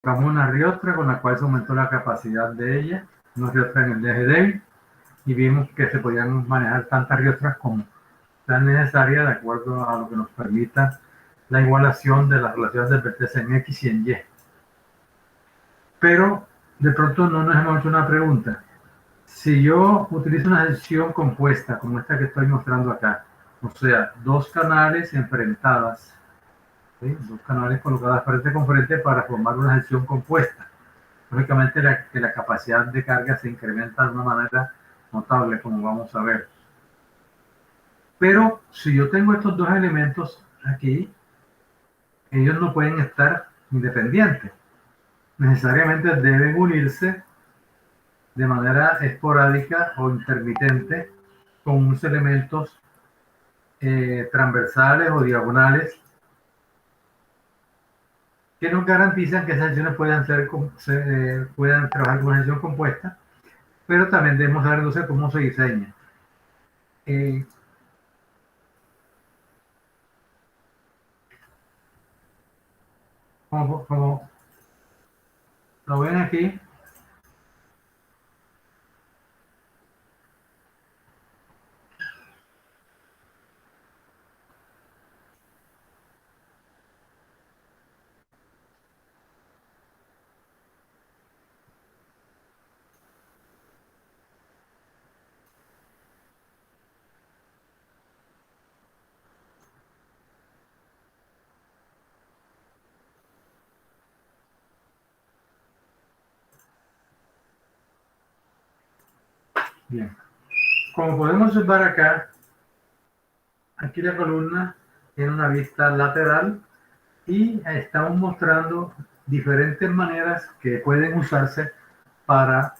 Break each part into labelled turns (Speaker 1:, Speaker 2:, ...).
Speaker 1: colocamos una riostra con la cual se aumentó la capacidad de ella, una riostra en el eje débil, y vimos que se podían manejar tantas riostras como sean necesarias de acuerdo a lo que nos permita la igualación de las relaciones del vértice en X y en Y. Pero de pronto no nos hemos hecho una pregunta. Si yo utilizo una sección compuesta como esta que estoy mostrando acá, o sea, dos canales enfrentadas, ¿sí? Dos canales colocadas frente con frente para formar una sección compuesta. Lógicamente la capacidad de carga se incrementa de una manera notable, como vamos a ver. Pero si yo tengo estos dos elementos aquí, ellos no pueden estar independientes. Necesariamente deben unirse de manera esporádica o intermitente con unos elementos transversales o diagonales que nos garantizan que esas secciones puedan trabajar con una sección compuesta, pero también debemos saber entonces cómo se diseña. Como lo ven aquí, bien. Como podemos observar acá, aquí la columna tiene una vista lateral y estamos mostrando diferentes maneras que pueden usarse para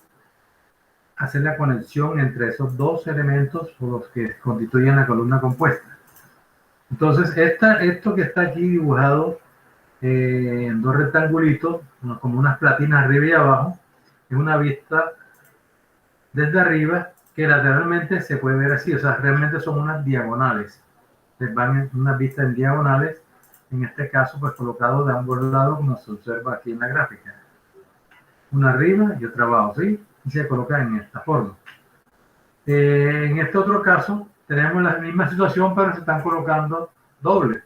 Speaker 1: hacer la conexión entre esos dos elementos o los que constituyen la columna compuesta. Entonces, esto que está aquí dibujado en dos rectangulitos, como unas platinas arriba y abajo, es una vista desde arriba que lateralmente se puede ver así, o sea, realmente son unas diagonales. Van en unas vistas en diagonales, en este caso, pues colocado de ambos lados, como se observa aquí en la gráfica. Una arriba y otra abajo, ¿sí? Y se coloca en esta forma. En este otro caso, tenemos la misma situación, pero se están colocando dobles.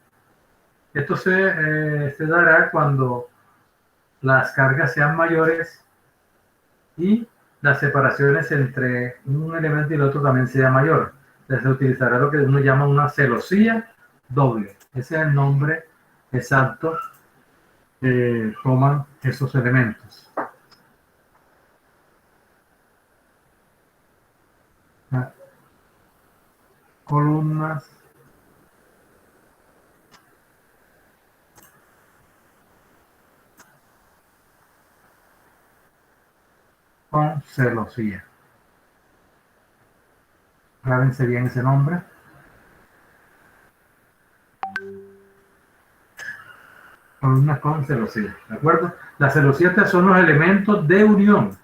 Speaker 1: Esto se dará cuando las cargas sean mayores y las separaciones entre un elemento y el otro también sea mayor. Entonces se utilizará lo que uno llama una celosía doble. Ese es el nombre exacto que toman esos elementos. Columnas con celosía. Grábense bien ese nombre. Columnas con celosía, ¿de acuerdo? Las celosías son los elementos de unión.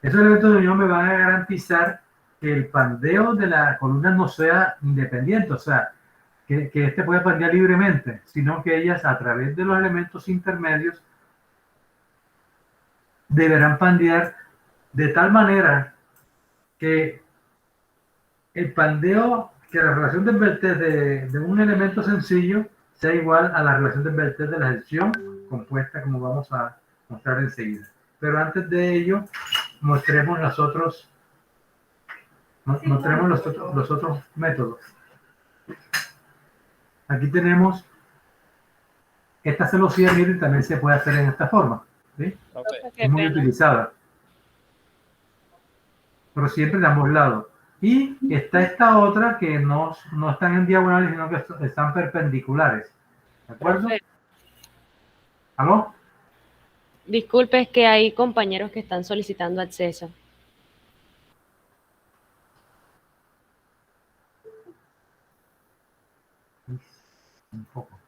Speaker 1: Esos elementos de unión me van a garantizar que el pandeo de la columna no sea independiente, o sea, que este pueda pandear libremente, sino que ellas a través de los elementos intermedios deberán pandear de tal manera que el pandeo, que la relación del vértice de un elemento sencillo sea igual a la relación del vértice de la sección compuesta, como vamos a mostrar enseguida. Pero antes de ello, mostremos los otros métodos. Aquí tenemos esta celosía, miren, también se puede hacer en esta forma, ¿sí? Okay. Es muy utilizada, pero siempre de ambos lados. Y está esta otra que no están en diagonales, sino que están perpendiculares. ¿De acuerdo? ¿Aló?
Speaker 2: Disculpe, es que hay compañeros que están solicitando acceso.
Speaker 1: Un poco.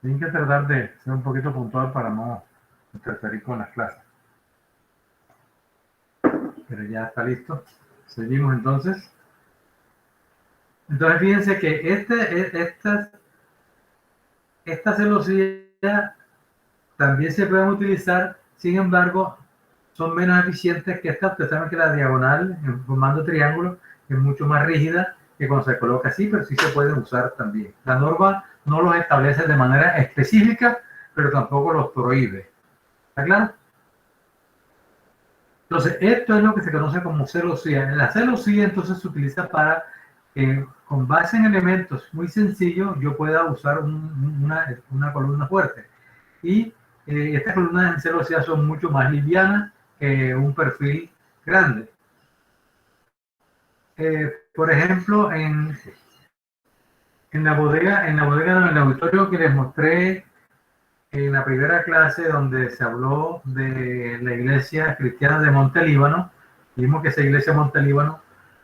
Speaker 1: Tienen que tratar de ser un poquito puntual para no interferir con las clases. Pero ya está listo. Seguimos entonces. Entonces fíjense que Esta celosía también se pueden utilizar, sin embargo, son menos eficientes que esta. Ustedes saben que la diagonal, formando triángulo, es mucho más rígida que cuando se coloca así, pero sí se pueden usar también. La norma no los establece de manera específica, pero tampoco los prohíbe. ¿Está claro? Entonces, esto es lo que se conoce como celosía. La celosía entonces se utiliza para que con base en elementos muy sencillos yo pueda usar una columna fuerte. Y estas columnas en celosía son mucho más livianas que un perfil grande. Por ejemplo, en la bodega, en el auditorio que les mostré en la primera clase, donde se habló de la iglesia cristiana de Monte Líbano, vimos que esa iglesia de Monte Líbano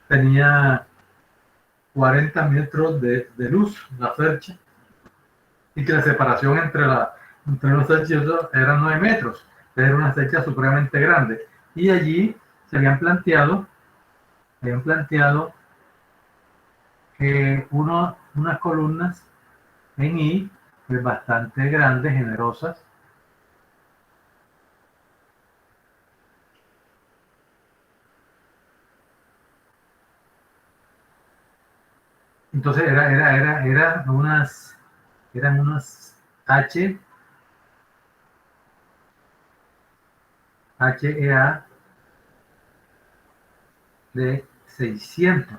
Speaker 1: tenía 40 metros de luz, la cercha, y que la separación entre los cerchos eran 9 metros. Era una cercha supremamente grande. Y allí se habían planteado unas columnas en I, bastante grandes, generosas. Entonces eran unas HEA de 600.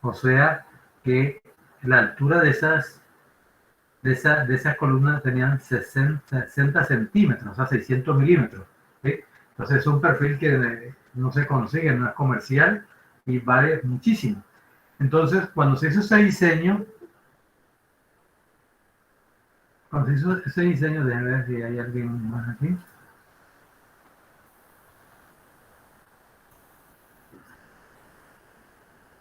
Speaker 1: O sea que la altura de esas columnas tenían 60 centímetros, o sea, 600 milímetros. ¿Sí? Entonces es un perfil que no se consigue, no es comercial y vale muchísimo. Entonces, cuando se hizo ese diseño, déjenme ver si hay alguien más aquí.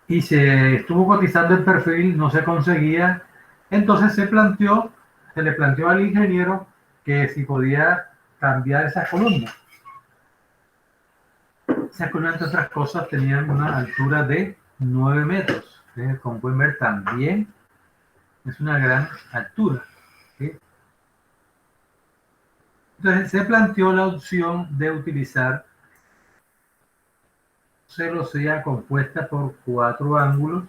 Speaker 1: Y se estuvo cotizando el perfil, no se conseguía. Entonces se le planteó al ingeniero que si podía cambiar esas columnas. Esas columnas, entre otras cosas, tenían una altura de 9 metros. Como pueden ver, también es una gran altura. ¿Sí? Entonces se planteó la opción de utilizar celosía compuesta por 4 ángulos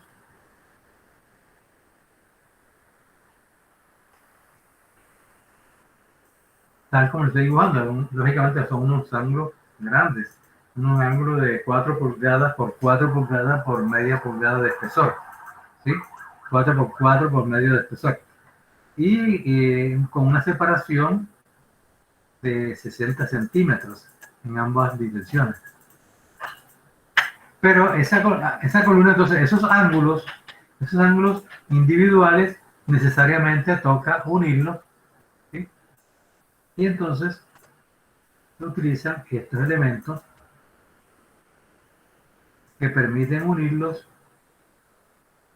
Speaker 1: tal como lo estoy dibujando. Lógicamente son unos ángulos grandes, unos ángulos de 4 pulgadas por 4 pulgadas por media pulgada de espesor, ¿sí? 4 por 4 por medio de espesor. Y con una separación de 60 centímetros en ambas dimensiones. Pero esa columna, entonces, esos ángulos individuales, necesariamente toca unirlos, ¿sí? Y entonces se utilizan estos elementos que permiten unirlos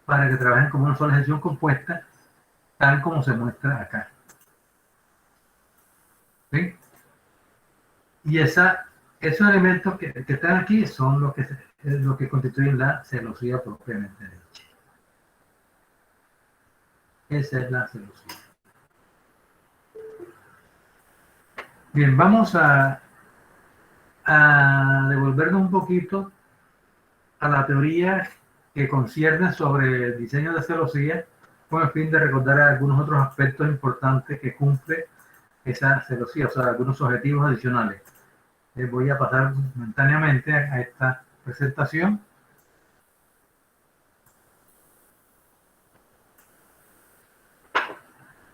Speaker 1: para que trabajen como una sola sección compuesta, tal como se muestra acá. ¿Sí? Y esos elementos que están aquí son lo que constituyen la celosía propiamente dicha. Esa es la celosía. Bien, vamos a devolvernos un poquito a la teoría que concierne sobre el diseño de celosía, con el fin de recordar algunos otros aspectos importantes que cumple esa celosía, o sea, algunos objetivos adicionales. Voy a pasar momentáneamente a esta presentación.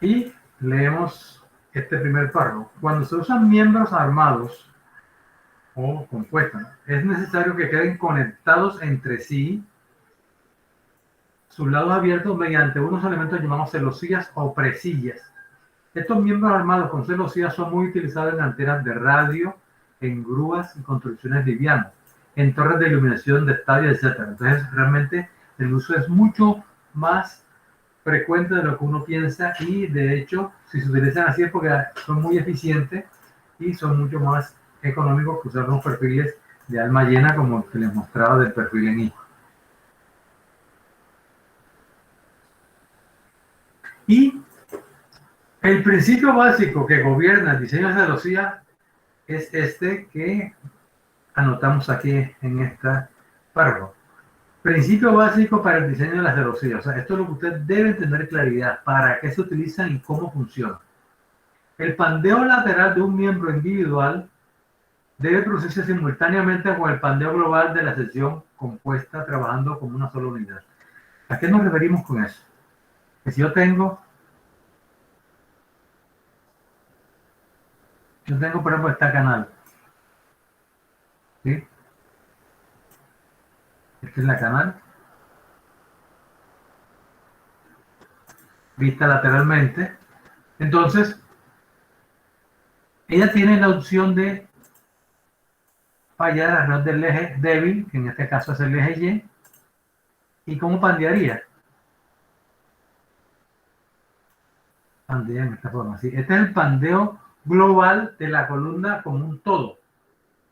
Speaker 1: Y leemos este primer párrafo. Cuando se usan miembros armados o compuestos, es necesario que queden conectados entre sí sus lados abiertos mediante unos elementos llamados celosías o presillas. Estos miembros armados con celosías son muy utilizados en antenas de radio, en grúas y construcciones livianas, en torres de iluminación de estadios, etc. Entonces, realmente el uso es mucho más frecuente de lo que uno piensa y, de hecho, si se utilizan así es porque son muy eficientes y son mucho más económicos que usar los perfiles de alma llena como el que les mostraba del perfil en I. Y El principio básico que gobierna el diseño de celosía es este que anotamos aquí en esta párrafo. Principio básico para el diseño de la celosía. O sea, esto es lo que usted debe tener claridad. ¿Para qué se utilizan y cómo funciona? El pandeo lateral de un miembro individual debe producirse simultáneamente con el pandeo global de la sección compuesta trabajando como una sola unidad. ¿A qué nos referimos con eso? Que si yo tengo, por ejemplo, esta canal, ¿sí? Esta es la canal, vista lateralmente. Entonces, ella tiene la opción de fallar alrededor del eje débil, que en este caso es el eje Y. ¿Y cómo pandearía? Pandea en esta forma, ¿sí? Este es el pandeo global de la columna como un todo,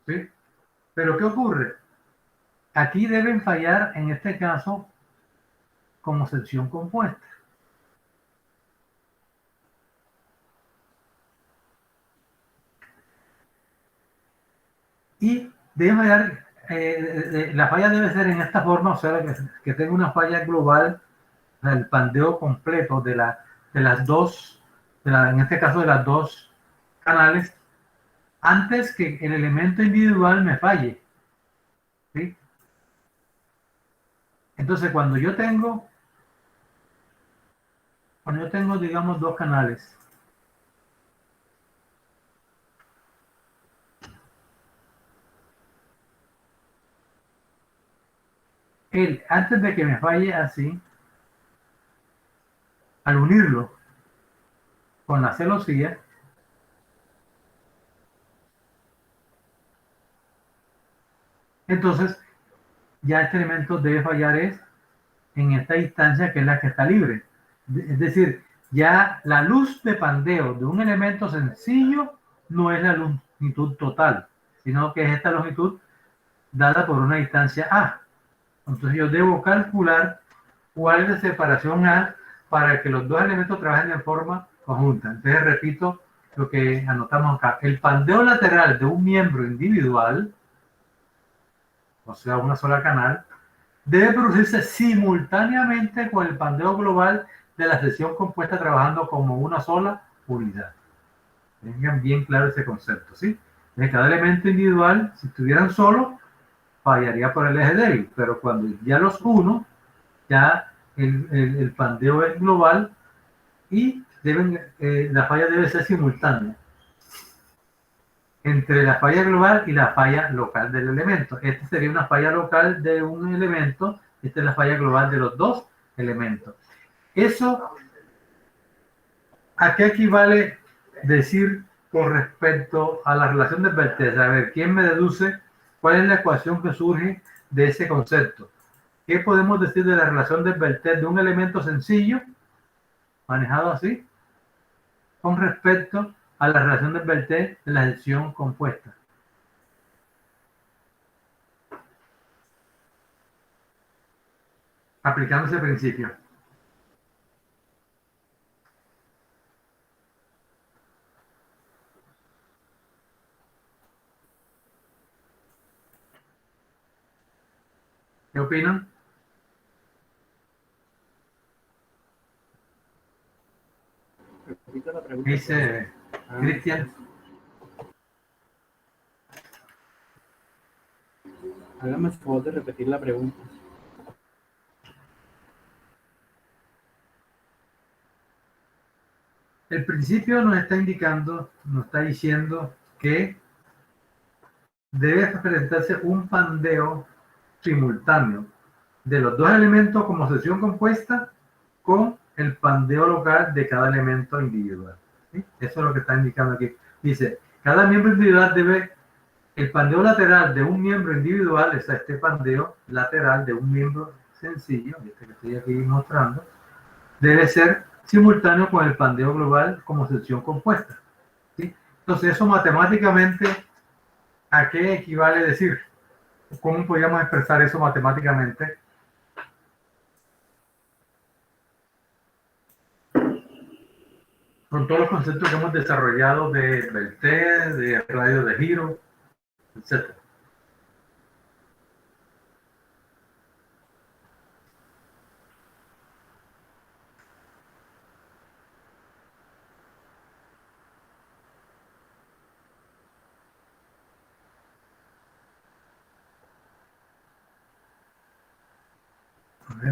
Speaker 1: ¿sí? Pero ¿qué ocurre? Aquí deben fallar, en este caso, como sección compuesta. Y debe fallar, la falla debe ser en esta forma, o sea, que tenga una falla global, el pandeo completo de las dos, en este caso de las dos canales, antes que el elemento individual me falle, ¿sí? Entonces, cuando yo tengo, digamos, dos canales, antes de que me falle así, al unirlo con la celosía, entonces ya este elemento debe fallar en esta instancia que es la que está libre. Es decir, ya la luz de pandeo de un elemento sencillo no es la longitud total, sino que es esta longitud dada por una distancia A. Entonces yo debo calcular cuál es la separación A para que los dos elementos trabajen de forma conjunta. Entonces repito lo que anotamos acá. El pandeo lateral de un miembro individual, o sea, una sola canal, debe producirse simultáneamente con el pandeo global de la sección compuesta trabajando como una sola unidad. Tengan bien claro ese concepto, ¿sí? De cada elemento individual, si estuvieran solos, fallaría por el eje débil, pero cuando ya los uno, ya el pandeo es global y la falla debe ser simultánea entre la falla global y la falla local del elemento. Esta sería una falla local de un elemento, esta es la falla global de los dos elementos. Eso, ¿a qué equivale decir con respecto a la relación de Berthez? A ver, ¿quién me deduce cuál es la ecuación que surge de ese concepto? ¿Qué podemos decir de la relación de Berthez de un elemento sencillo, manejado así, con respecto a la relación de Berthez de la sección compuesta? Aplicando ese principio. ¿Qué opinan?
Speaker 3: Repito la pregunta.
Speaker 1: Dice Cristian.
Speaker 3: Hágame el favor de repetir la pregunta.
Speaker 1: El principio nos está indicando, nos está diciendo que debe presentarse un pandeo simultáneo de los dos elementos como sección compuesta con el pandeo local de cada elemento individual, ¿sí? Eso es lo que está indicando aquí. Dice, cada miembro individual el pandeo lateral de un miembro individual, es este pandeo lateral de un miembro sencillo, este que estoy aquí mostrando, debe ser simultáneo con el pandeo global como sección compuesta, ¿sí? Entonces eso matemáticamente, ¿a qué equivale decir? ¿Cómo podríamos expresar eso matemáticamente? con todos los conceptos que hemos desarrollado de Beltré, de radio de giro, etc.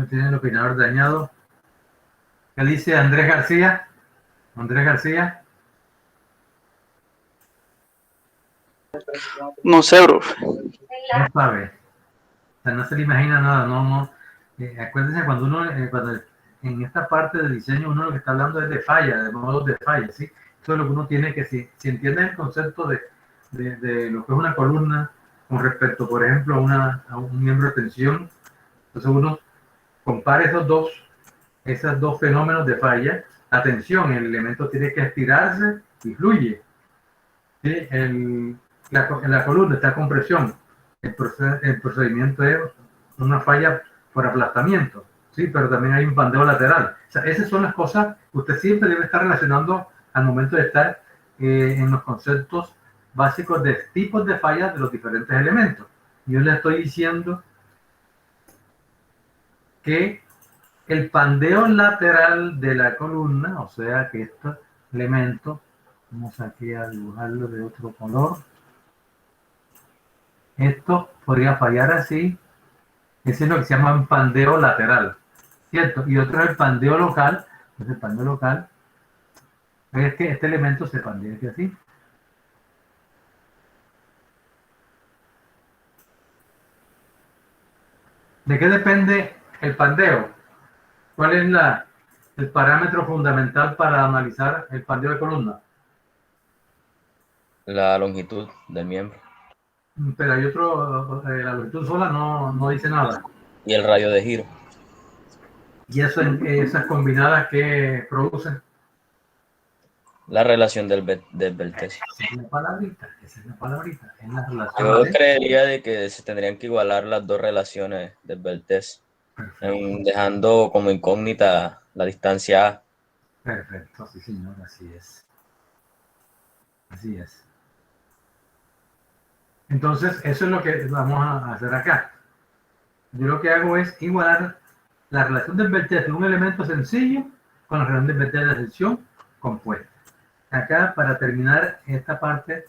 Speaker 1: Tiene el opinador dañado. ¿Qué dice Andrés García? Andrés García.
Speaker 4: No sé, profe.
Speaker 1: No sabe. O sea, no se le imagina nada. No. Acuérdense cuando uno, cuando en esta parte del diseño, uno lo que está hablando es de falla, de modos de falla, ¿sí? Eso es lo que uno tiene que, si entiende el concepto de lo que es una columna con respecto, por ejemplo, a un miembro de tensión, entonces uno compara esos dos fenómenos de falla. La tensión, el elemento tiene que estirarse y fluye. ¿Sí? En la columna está compresión. El procedimiento es una falla por aplastamiento, ¿sí? Pero también hay un pandeo lateral. O sea, esas son las cosas que usted siempre debe estar relacionando al momento de estar en los conceptos básicos de tipos de fallas de los diferentes elementos. Yo le estoy diciendo que el pandeo lateral de la columna, o sea que este elemento, vamos aquí a dibujarlo de otro color, esto podría fallar así. Ese es lo que se llama un pandeo lateral, ¿cierto? Y otro es el pandeo local. Entonces el pandeo local es que este elemento se pandea aquí así. ¿De qué depende el pandeo? ¿Cuál es el parámetro fundamental para analizar el pandeo de columna?
Speaker 5: La longitud del miembro
Speaker 1: Pero hay otro, la longitud sola no dice nada.
Speaker 5: y el radio de giro.
Speaker 1: Y eso, esas combinadas que producen.
Speaker 5: La relación del Beltré.
Speaker 1: Esa es la palabrita, es la relación.
Speaker 5: Yo creería de que se tendrían que igualar las dos relaciones del Beltré, dejando como incógnita la distancia A.
Speaker 1: Perfecto, sí señor, así es. Así es. Entonces, eso es lo que vamos a hacer acá. Yo lo que hago es igualar la relación del Beltré de un elemento sencillo con la relación del Beltré de la sección compuesta. Acá, para terminar esta parte,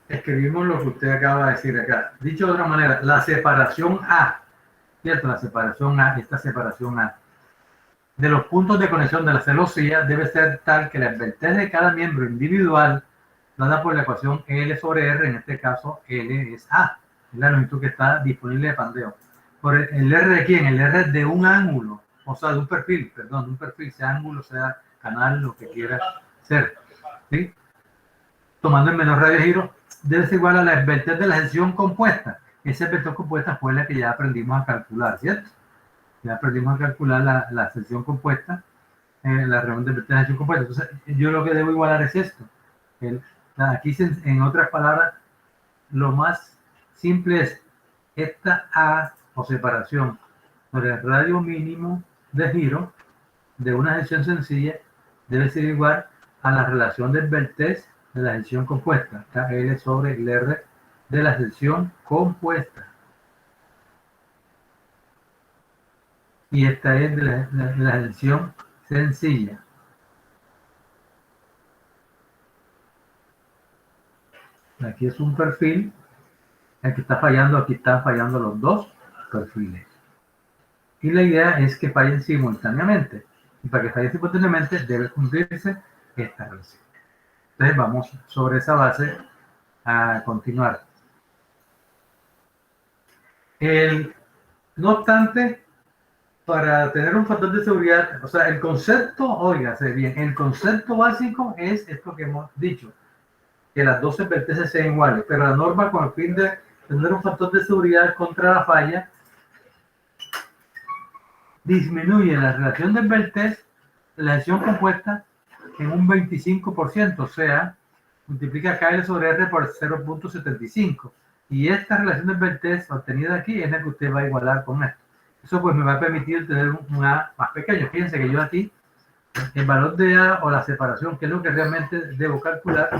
Speaker 1: escribimos lo que usted acaba de decir acá. Dicho de otra manera, la separación A, ¿cierto? La separación A, esta separación A, de los puntos de conexión de la celosía debe ser tal que la Beltré de cada miembro individual, dada por la ecuación L sobre R, en este caso L es A, es la longitud que está disponible de pandeo. ¿Por el R de quién? El R de un ángulo, o sea, de un perfil, perdón, de un perfil, sea ángulo, sea canal, lo que quiera ser, ¿sí? Tomando el menor radio de giro, debe ser igual a la Beltré de la sección compuesta. Esa Beltré compuesta fue la que ya aprendimos a calcular, ¿cierto? Ya aprendimos a calcular la sección compuesta, la reunión de Beltré de la sección compuesta. Entonces, yo lo que debo igualar es esto. Aquí, en otras palabras, lo más simple es esta A o separación por el radio mínimo de giro de una sección sencilla debe ser igual a la relación del Beltré de la sección compuesta, L sobre el R de la sección compuesta. Y esta es de la sección sencilla. Aquí es un perfil. Aquí están fallando los dos perfiles. Y la idea es que fallen simultáneamente. Y para que fallen simultáneamente debe cumplirse esta relación. Entonces vamos sobre esa base a continuar. No obstante, para tener un factor de seguridad, o sea, el concepto, óigase bien, el concepto básico es esto que hemos dicho, que las 12 vértices sean iguales, pero la norma con el fin de tener un factor de seguridad contra la falla, disminuye la relación del vértice, la sección compuesta, en un 25%, o sea, multiplica KL sobre R por 0.75. Y esta relación de Beltès obtenida aquí es la que usted va a igualar con esto. Eso pues me va a permitir tener un A más pequeño. Fíjense que yo aquí, el valor de A o la separación, que es lo que realmente debo calcular,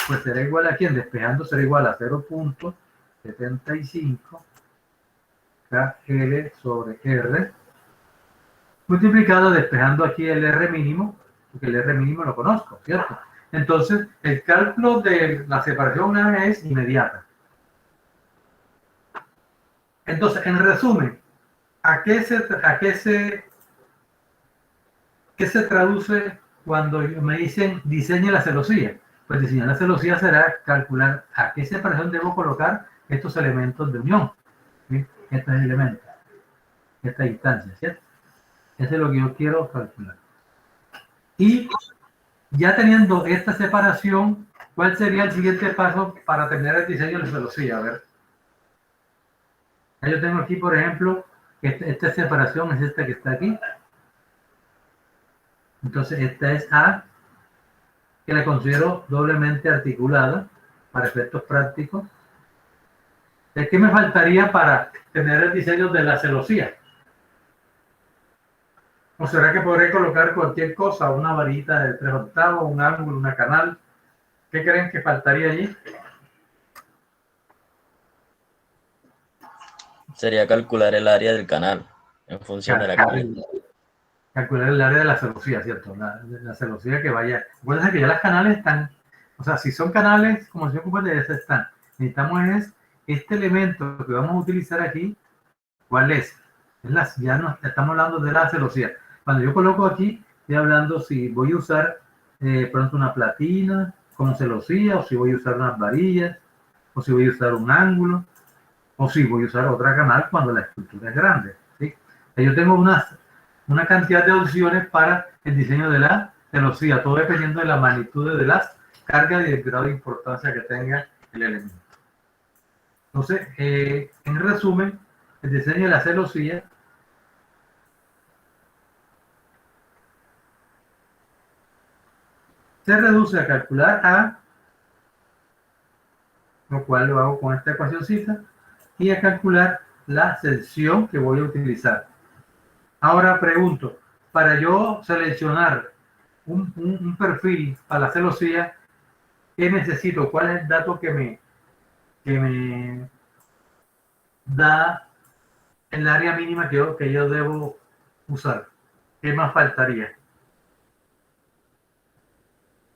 Speaker 1: pues será igual a ¿quién? Despejando será igual a 0.75 KL sobre R, multiplicado despejando aquí el R mínimo, porque el R mínimo lo conozco, ¿cierto? Entonces, el cálculo de la separación A es inmediata. Entonces, en resumen, ¿qué se traduce cuando me dicen diseñe la celosía? Pues diseñar la celosía será calcular a qué separación debo colocar estos elementos de unión, ¿sí? Estos elementos, esta distancia, ¿cierto? Eso es lo que yo quiero calcular. Y ya teniendo esta separación, ¿cuál sería el siguiente paso para tener el diseño de la celosía? A ver. Ya yo tengo aquí, por ejemplo, esta separación es esta que está aquí. Entonces, esta es A, que la considero doblemente articulada para efectos prácticos. ¿Qué me faltaría para tener el diseño de la celosía? ¿O será que podré colocar cualquier cosa, una varita de 3/8, un ángulo, una canal? ¿Qué creen que faltaría allí?
Speaker 5: Sería calcular el área del canal en función de la carga.
Speaker 1: Calcular el área de la celosía, ¿cierto? La celosía que vaya. Acuérdense que ya las canales están, o sea, si son canales, como se ocupa de eso están. Necesitamos es este elemento que vamos a utilizar aquí, ¿cuál es? Ya no estamos hablando de la celosía. Cuando yo coloco aquí, estoy hablando si voy a usar pronto una platina como celosía, o si voy a usar unas varillas, o si voy a usar un ángulo, o si voy a usar otra canal cuando la estructura es grande, ¿sí? Yo tengo una cantidad de opciones para el diseño de la celosía, todo dependiendo de la magnitud de las cargas y del grado de importancia que tenga el elemento. Entonces, en resumen, el diseño de la celosía se reduce a calcular A, lo cual lo hago con esta ecuacióncita, y a calcular la sección que voy a utilizar. Ahora pregunto, para yo seleccionar un perfil para la celosía, ¿qué necesito? ¿Cuál es el dato que me da el área mínima que yo debo usar? ¿Qué más faltaría?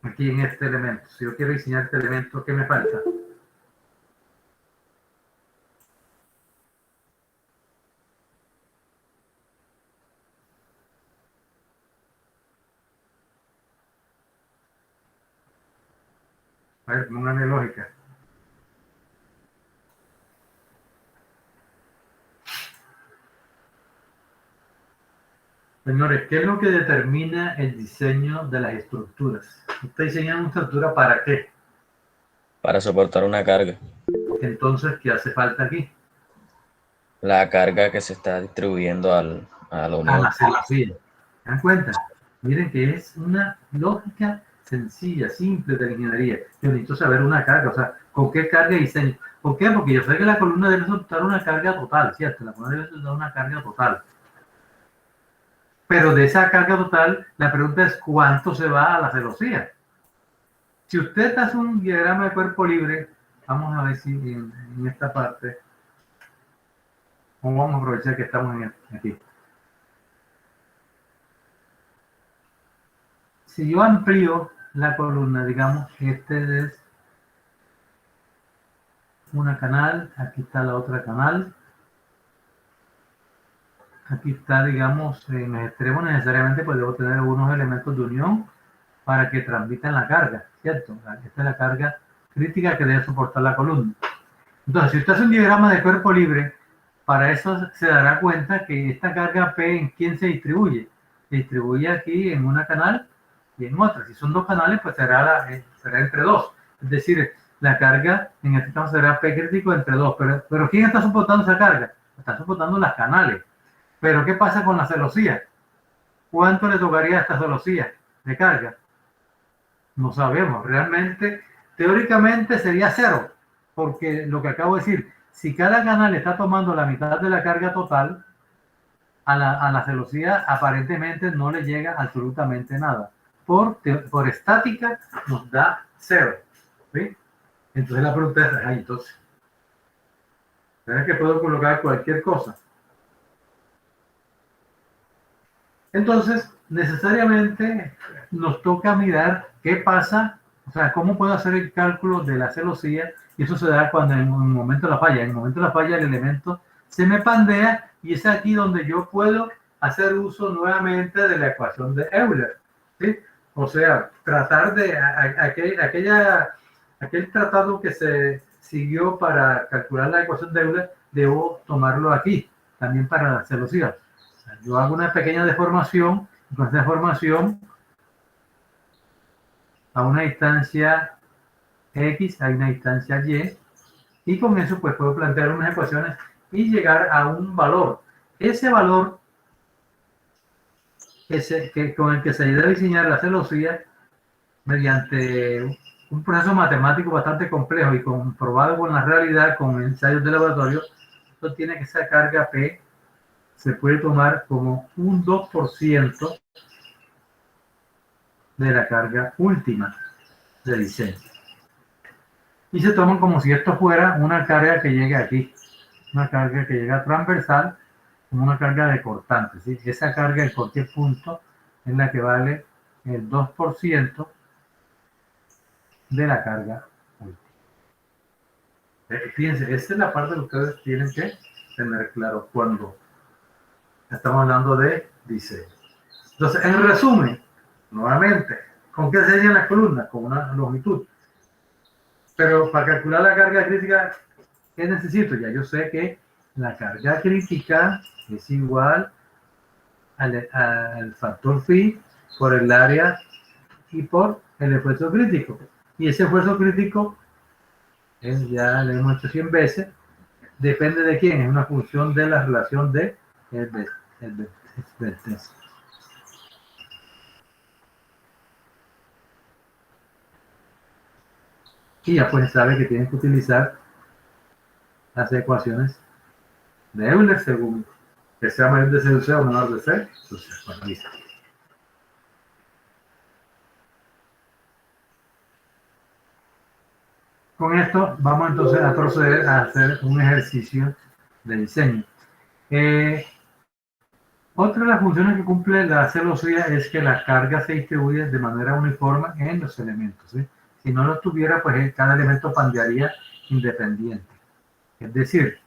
Speaker 1: Aquí en este elemento. Si yo quiero diseñar este elemento, ¿qué me falta? A ver, pónganle lógica. Señores, ¿qué es lo que determina el diseño de las estructuras? ¿Usted diseña una estructura para qué?
Speaker 5: Para soportar una carga.
Speaker 1: Entonces, ¿qué hace falta aquí?
Speaker 5: La carga que se está distribuyendo a la unión.
Speaker 1: A la celosía. ¿Se dan cuenta? Miren que es una lógica sencilla, simple de la ingeniería. Yo necesito saber una carga, o sea, ¿con qué carga diseño? ¿Por qué? Porque yo sé que la columna debe soportar una carga total, ¿cierto? La columna debe soportar una carga total. Pero de esa carga total, la pregunta es ¿cuánto se va a la celosía? Si usted hace un diagrama de cuerpo libre, vamos a ver si en esta parte, o vamos a aprovechar que estamos aquí. Si yo amplío la columna, digamos, este es una canal, aquí está la otra canal, aquí está, digamos, en los extremos necesariamente pues debo tener algunos elementos de unión para que transmitan la carga, ¿cierto? Esta es la carga crítica que debe soportar la columna. Entonces, si usted hace un diagrama de cuerpo libre, para eso se dará cuenta que esta carga P en quién se distribuye. Se distribuye aquí en una canal y en otra. Si son dos canales, pues será entre dos. Es decir, la carga en este caso será P crítico entre dos. Pero ¿quién está soportando esa carga? Está soportando las canales. Pero ¿qué pasa con la celosía? ¿Cuánto le tocaría a esta celosía de carga? No sabemos. Realmente, teóricamente sería cero, porque lo que acabo de decir, si cada canal está tomando la mitad de la carga total, a la celosía aparentemente no le llega absolutamente nada. Por estática nos da 0. ¿Sí? Entonces la pregunta es, entonces, ¿verdad que puedo colocar cualquier cosa? Entonces, necesariamente nos toca mirar qué pasa, o sea, cómo puedo hacer el cálculo de la celosía, y eso se da cuando en un momento de la falla. En el momento de la falla el elemento se me pandea y es aquí donde yo puedo hacer uso nuevamente de la ecuación de Euler. ¿Sí? O sea, tratar de aquel tratado que se siguió para calcular la ecuación de Euler, debo tomarlo aquí, también para la celosía. Yo hago una pequeña deformación, con esta deformación a una distancia X, a una distancia y con eso pues puedo plantear unas ecuaciones y llegar a un valor. Ese valor con el que se debe diseñar la celosía mediante un proceso matemático bastante complejo y comprobado con la realidad, con ensayos de laboratorio, esto tiene que esa carga P se puede tomar como un 2% de la carga última de diseño. Y se toman como si esto fuera una carga que llega aquí, una carga que llega transversal, como una carga de cortante. ¿Sí? Esa carga en cualquier punto es la que vale el 2% de la carga última. Fíjense, esta es la parte que ustedes tienen que tener claro cuando estamos hablando de diseño. Entonces, en resumen, nuevamente, ¿con qué se diseñan las columnas? Con una longitud. Pero para calcular la carga crítica, ¿qué necesito? Ya yo sé que la carga crítica es igual al factor phi por el área y por el esfuerzo crítico. Y ese esfuerzo crítico, ya lo hemos hecho 100 veces, depende de quién, es una función de la relación de el vértice. Y ya pues sabe que tienen que utilizar las ecuaciones de Euler según que sea mayor de C de C o menor de C. Entonces, bueno, listo. Con esto vamos entonces a proceder a hacer un ejercicio de diseño. Otra de las funciones que cumple la celosía es que la carga se distribuye de manera uniforme en los elementos. ¿Sí? Si no lo tuviera, pues cada elemento pandearía independiente. Es decir,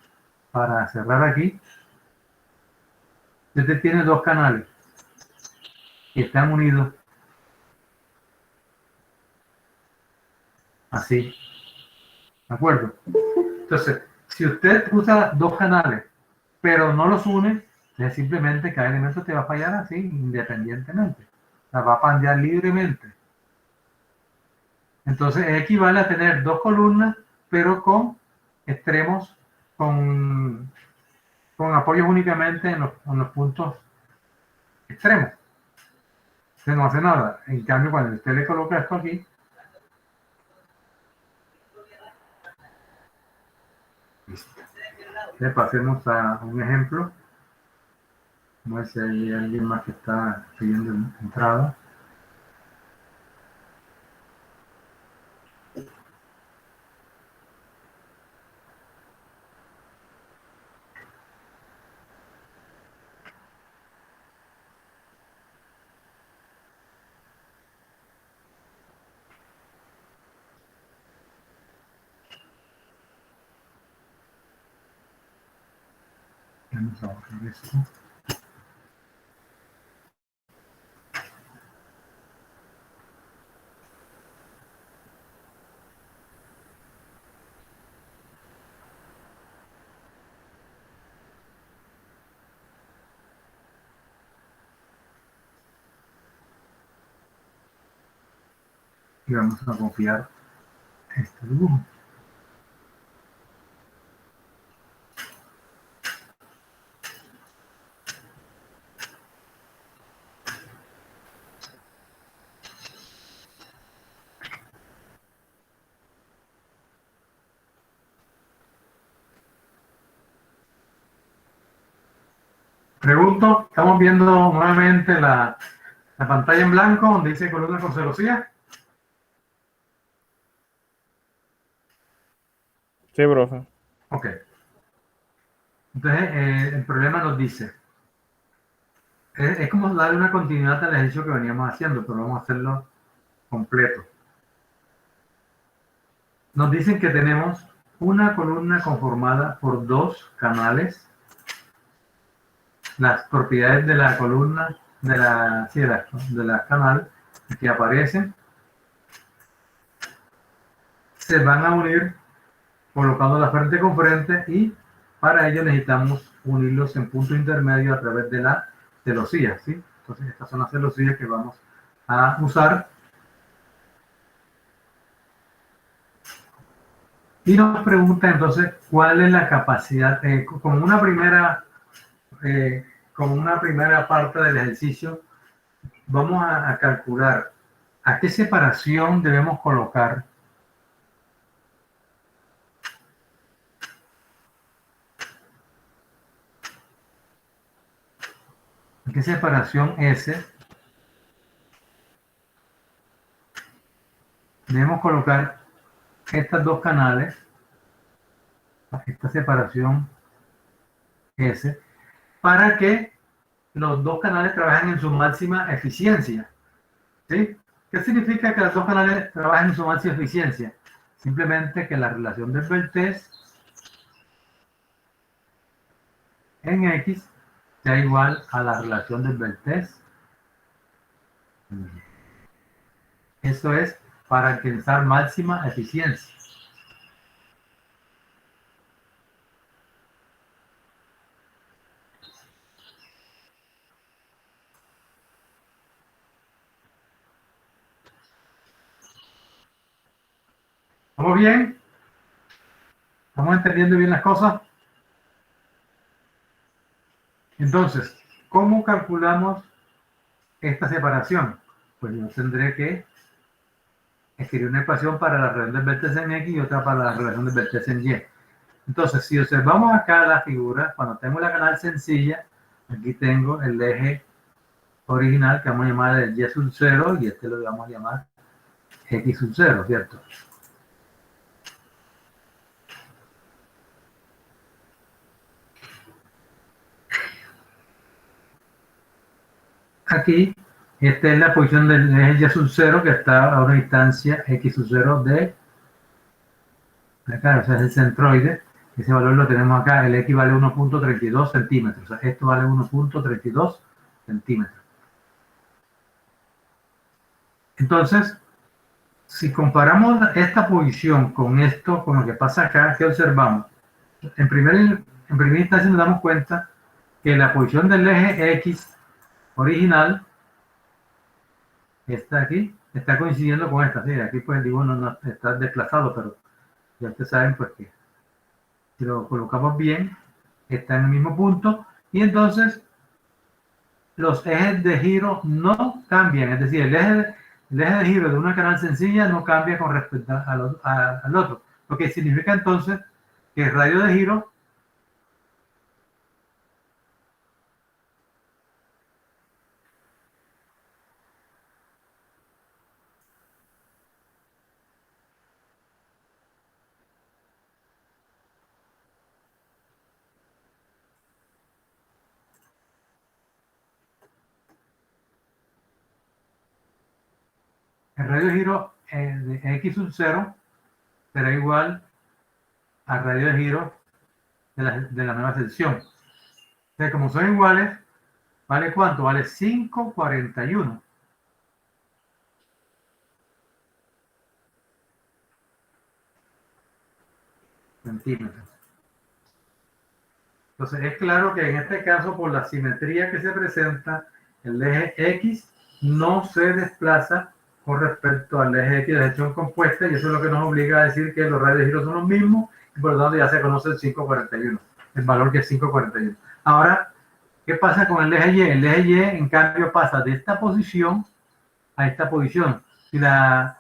Speaker 1: para cerrar aquí, este tiene dos canales que están unidos así. ¿De acuerdo? Entonces, si usted usa dos canales, pero no los une, es simplemente cada elemento te va a fallar así, independientemente. La va a pandear libremente. Entonces, equivale a tener dos columnas, pero con extremos, con apoyos únicamente en los puntos extremos. Usted no hace nada. En cambio, cuando usted le coloca esto aquí, listo. Le pasemos a un ejemplo. Vamos a ver si hay alguien más que está pidiendo entrada. Vamos a borrar esto. Y vamos a copiar este dibujo. Pregunto, estamos viendo nuevamente la pantalla en blanco donde dice columna con celosía.
Speaker 4: Sí, profe.
Speaker 1: Ok. Entonces, el problema nos dice, es como darle una continuidad al ejercicio que veníamos haciendo, pero vamos a hacerlo completo. Nos dicen que tenemos una columna conformada por dos canales. Las propiedades de la columna, de la canal que aparecen, se van a unir colocando la frente con frente y para ello necesitamos unirlos en punto intermedio a través de la celosía, ¿sí? Entonces estas son las celosías que vamos a usar. Y nos pregunta entonces cuál es la capacidad, como una primera parte del ejercicio, vamos a calcular a qué separación debemos colocar qué separación S debemos colocar estas dos canales, esta separación S, para que los dos canales trabajen en su máxima eficiencia. ¿Sí? ¿Qué significa que los dos canales trabajen en su máxima eficiencia? Simplemente que la relación del vertex en X sea igual a la relación del vertex. Eso es para alcanzar máxima eficiencia. ¿Estamos bien? ¿Estamos entendiendo bien las cosas? Entonces, ¿cómo calculamos esta separación? Pues yo tendré que escribir una ecuación para la relación del vértice en X y otra para la relación del vértice en Y. Entonces, si observamos acá la figura, cuando tengo la canal sencilla, aquí tengo el eje original que vamos a llamar el Y sub 0 y este lo vamos a llamar X sub 0, ¿cierto? Aquí, esta es la posición del eje Y sub 0 que está a una distancia X sub 0 de acá, o sea, es el centroide. Ese valor lo tenemos acá, el X vale 1.32 centímetros, o sea, esto vale 1.32 centímetros. Entonces, si comparamos esta posición con esto, con lo que pasa acá, ¿qué observamos? En primera instancia nos damos cuenta que la posición del eje X original, esta aquí, está coincidiendo con esta. Sí, aquí pues digo, no está desplazado, pero ya ustedes saben pues que si lo colocamos bien, está en el mismo punto y entonces los ejes de giro no cambian, es decir, el eje de giro de una canal sencilla no cambia con respecto al otro, lo que significa entonces que el radio de giro de X sub 0 será igual al radio de giro de la nueva sección. O sea, como son iguales, ¿vale cuánto? Vale 5,41 centímetros. Entonces es claro que en este caso, por la simetría que se presenta, el eje X no se desplaza con respecto al eje X de sección compuesta y eso es lo que nos obliga a decir que los radios de giro son los mismos y por lo tanto ya se conoce el 5,41, el valor que es 5,41. Ahora, ¿qué pasa con el eje Y? El eje Y, en cambio, pasa de esta posición a esta posición. Si la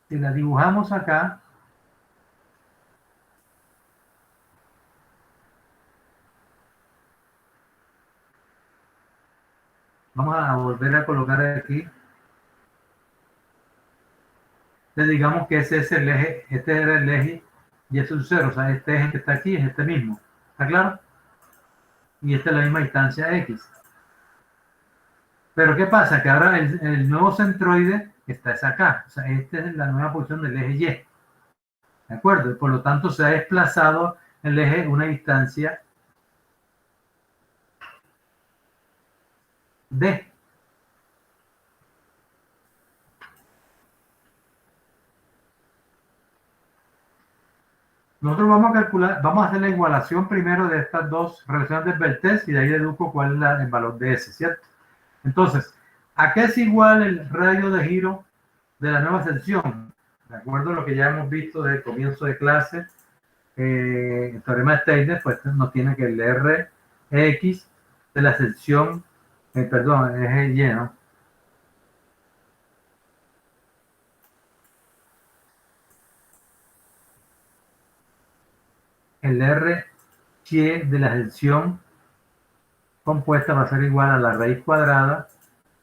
Speaker 1: dibujamos acá, Vamos a volver a colocar aquí. Entonces digamos que ese es el eje, este era el eje y es un cero, o sea, este eje que está aquí es este mismo. ¿Está claro? Y esta es la misma distancia X. Pero ¿qué pasa? Que ahora el nuevo centroide está acá. O sea, esta es la nueva posición del eje Y. ¿De acuerdo? Y por lo tanto se ha desplazado el eje una distancia D. Nosotros vamos a calcular, vamos a hacer la igualación primero de estas dos relaciones del Beltès y de ahí deduzco cuál es el valor de S, ¿cierto? Entonces, ¿a qué es igual el radio de giro de la nueva sección? De acuerdo a lo que ya hemos visto desde el comienzo de clase, el teorema de Steiner, pues nos tiene que el Rx de la sección, perdón, eje Y, ¿no? El Ry de la sección compuesta va a ser igual a la raíz cuadrada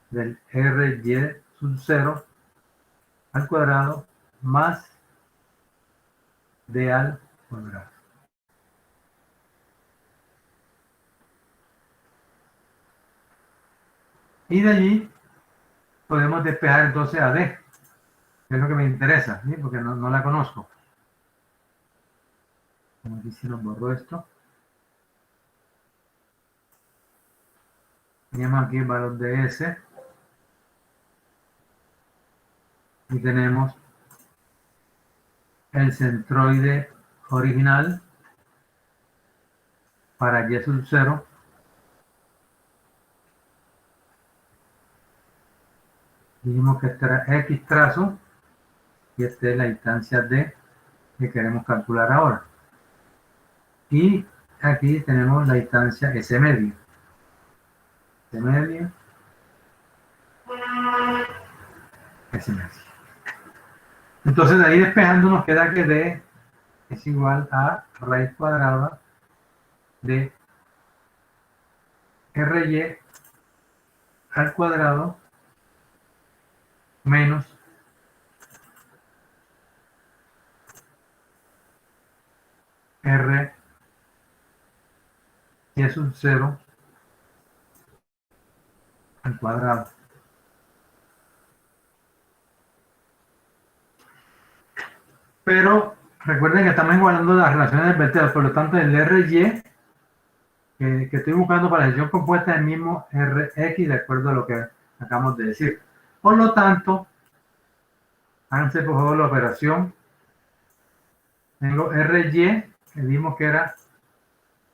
Speaker 1: del Ry sub 0 al cuadrado más D al cuadrado. Y de allí podemos despejar entonces a D, que es lo que me interesa, ¿sí? Porque no la conozco. Como aquí se nos borró esto. Tenemos aquí el valor de S. Y tenemos el centroide original para Y sub 0. Dijimos que este era X trazo y esta es la distancia D que queremos calcular ahora. Y aquí tenemos la distancia S medio. S medio. S medio. Entonces de ahí despejando nos queda que D es igual a raíz cuadrada de Ry al cuadrado menos R y sub 0 al cuadrado. Pero recuerden que estamos igualando las relaciones del vector, por lo tanto el Ry que estoy buscando para la sección compuesta es el mismo Rx de acuerdo a lo que acabamos de decir. Por lo tanto, háganse por favor la operación. Tengo Ry, que vimos que era,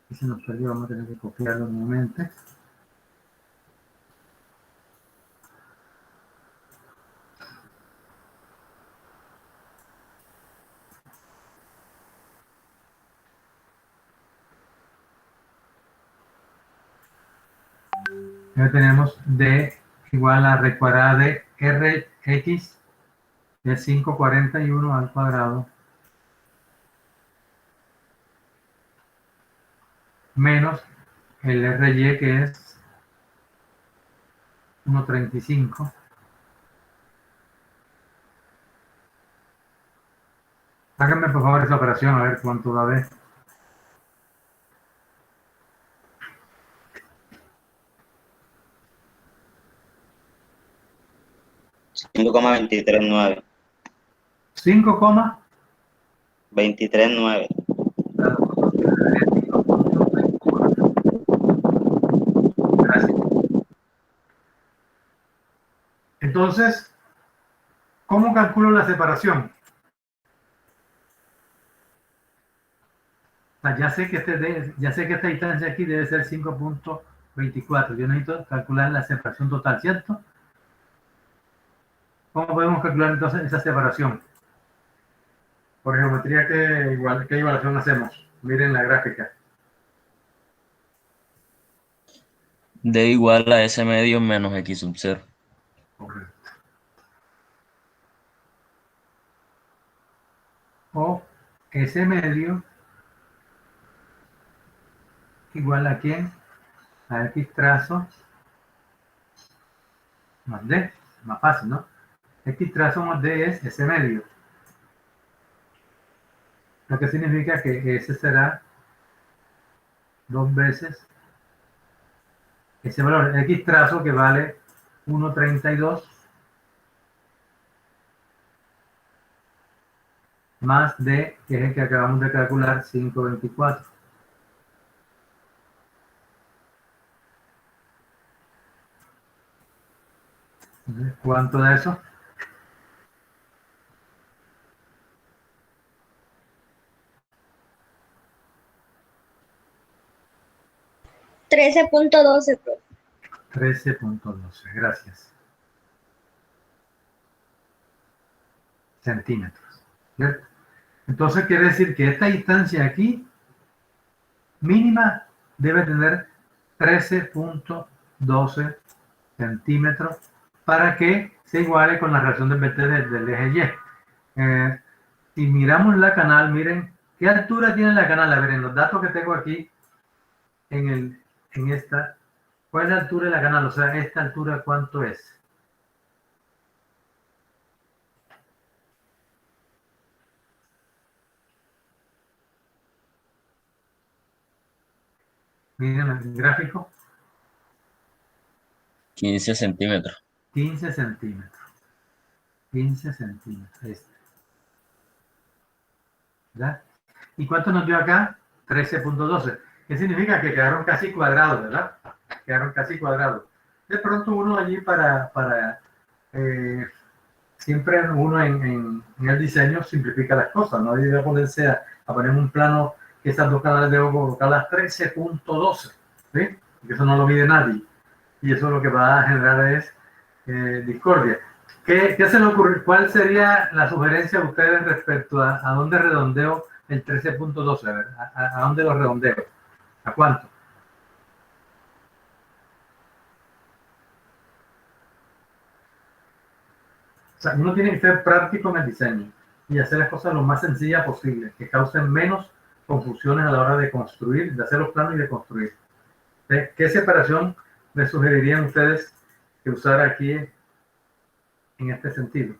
Speaker 1: y se nos perdió, vamos a tener que copiarlo nuevamente. Ya tenemos D igual a raíz cuadrada de Rx de 541 al cuadrado menos el Ry que es 1.35. Háganme por favor esa operación a ver cuánto va a ver.
Speaker 4: 5,239.
Speaker 1: 5,
Speaker 4: 23,9.
Speaker 1: Gracias. Entonces, ¿cómo calculo la separación? O sea, ya sé que esta distancia aquí debe ser 5.24. Yo necesito calcular la separación total, ¿cierto? ¿Cómo podemos calcular entonces esa separación? Por geometría, ¿qué igualación hacemos? Miren la gráfica.
Speaker 5: D igual a S medio menos X sub 0.
Speaker 1: Correcto. O S medio igual a quién? A X trazo más D, más fácil, ¿no? X trazo más D es ese medio. Lo que significa que ese será 2 veces ese valor, X trazo que vale 1,32 más D, que es el que acabamos de calcular, 5,24. ¿Cuánto da eso?
Speaker 4: $13.12, profe.
Speaker 1: 13,12, gracias. Centímetros. ¿Cierto? Entonces quiere decir que esta distancia aquí, mínima, debe tener 13,12 centímetros para que se iguale con la relación del vector del eje Y. Si miramos la canal, miren, ¿qué altura tiene la canal? A ver, en los datos que tengo aquí, en esta, ¿cuál es la altura de la canal? O sea, esta altura, ¿cuánto es? Miren el gráfico.
Speaker 5: 15 centímetros.
Speaker 1: 15 centímetros. 15 centímetros. Este. ¿Verdad? ¿Y cuánto nos dio acá? 13,12. ¿Qué significa? Que quedaron casi cuadrados, ¿verdad? Quedaron casi cuadrados. De pronto uno allí siempre uno en el diseño simplifica las cosas, no debe ponerse a poner un plano que esas dos canales debo colocarlas 13,12, ¿sí? Porque eso no lo mide nadie. Y eso lo que va a generar es discordia. ¿Qué se le ocurre? ¿Cuál sería la sugerencia de ustedes respecto a dónde redondeo el 13,12? A ver, ¿a dónde lo redondeo? ¿A cuánto? O sea, uno tiene que ser práctico en el diseño y hacer las cosas lo más sencillas posible, que causen menos confusiones a la hora de construir, de hacer los planos y de construir. ¿Qué separación me sugerirían ustedes que usar aquí en este sentido?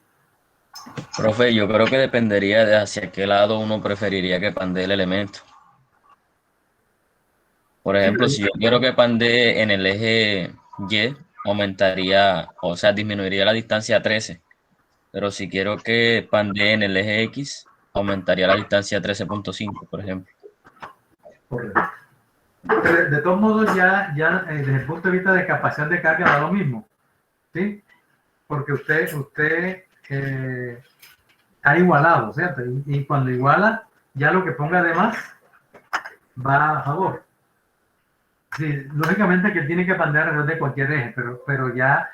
Speaker 5: Profe, yo creo que dependería de hacia qué lado uno preferiría que pandee el elemento. Por ejemplo, si yo quiero que pandee en el eje Y, aumentaría, o sea, disminuiría la distancia a 13. Pero si quiero que pandee en el eje X, aumentaría la distancia a 13,5, por ejemplo.
Speaker 1: Correcto. De todos modos, ya desde el punto de vista de capacidad de carga da lo mismo, ¿sí? Porque usted ha igualado, ¿cierto? Y cuando iguala, ya lo que ponga de más va a favor. Sí, lógicamente que tiene que pandear alrededor de cualquier eje, pero ya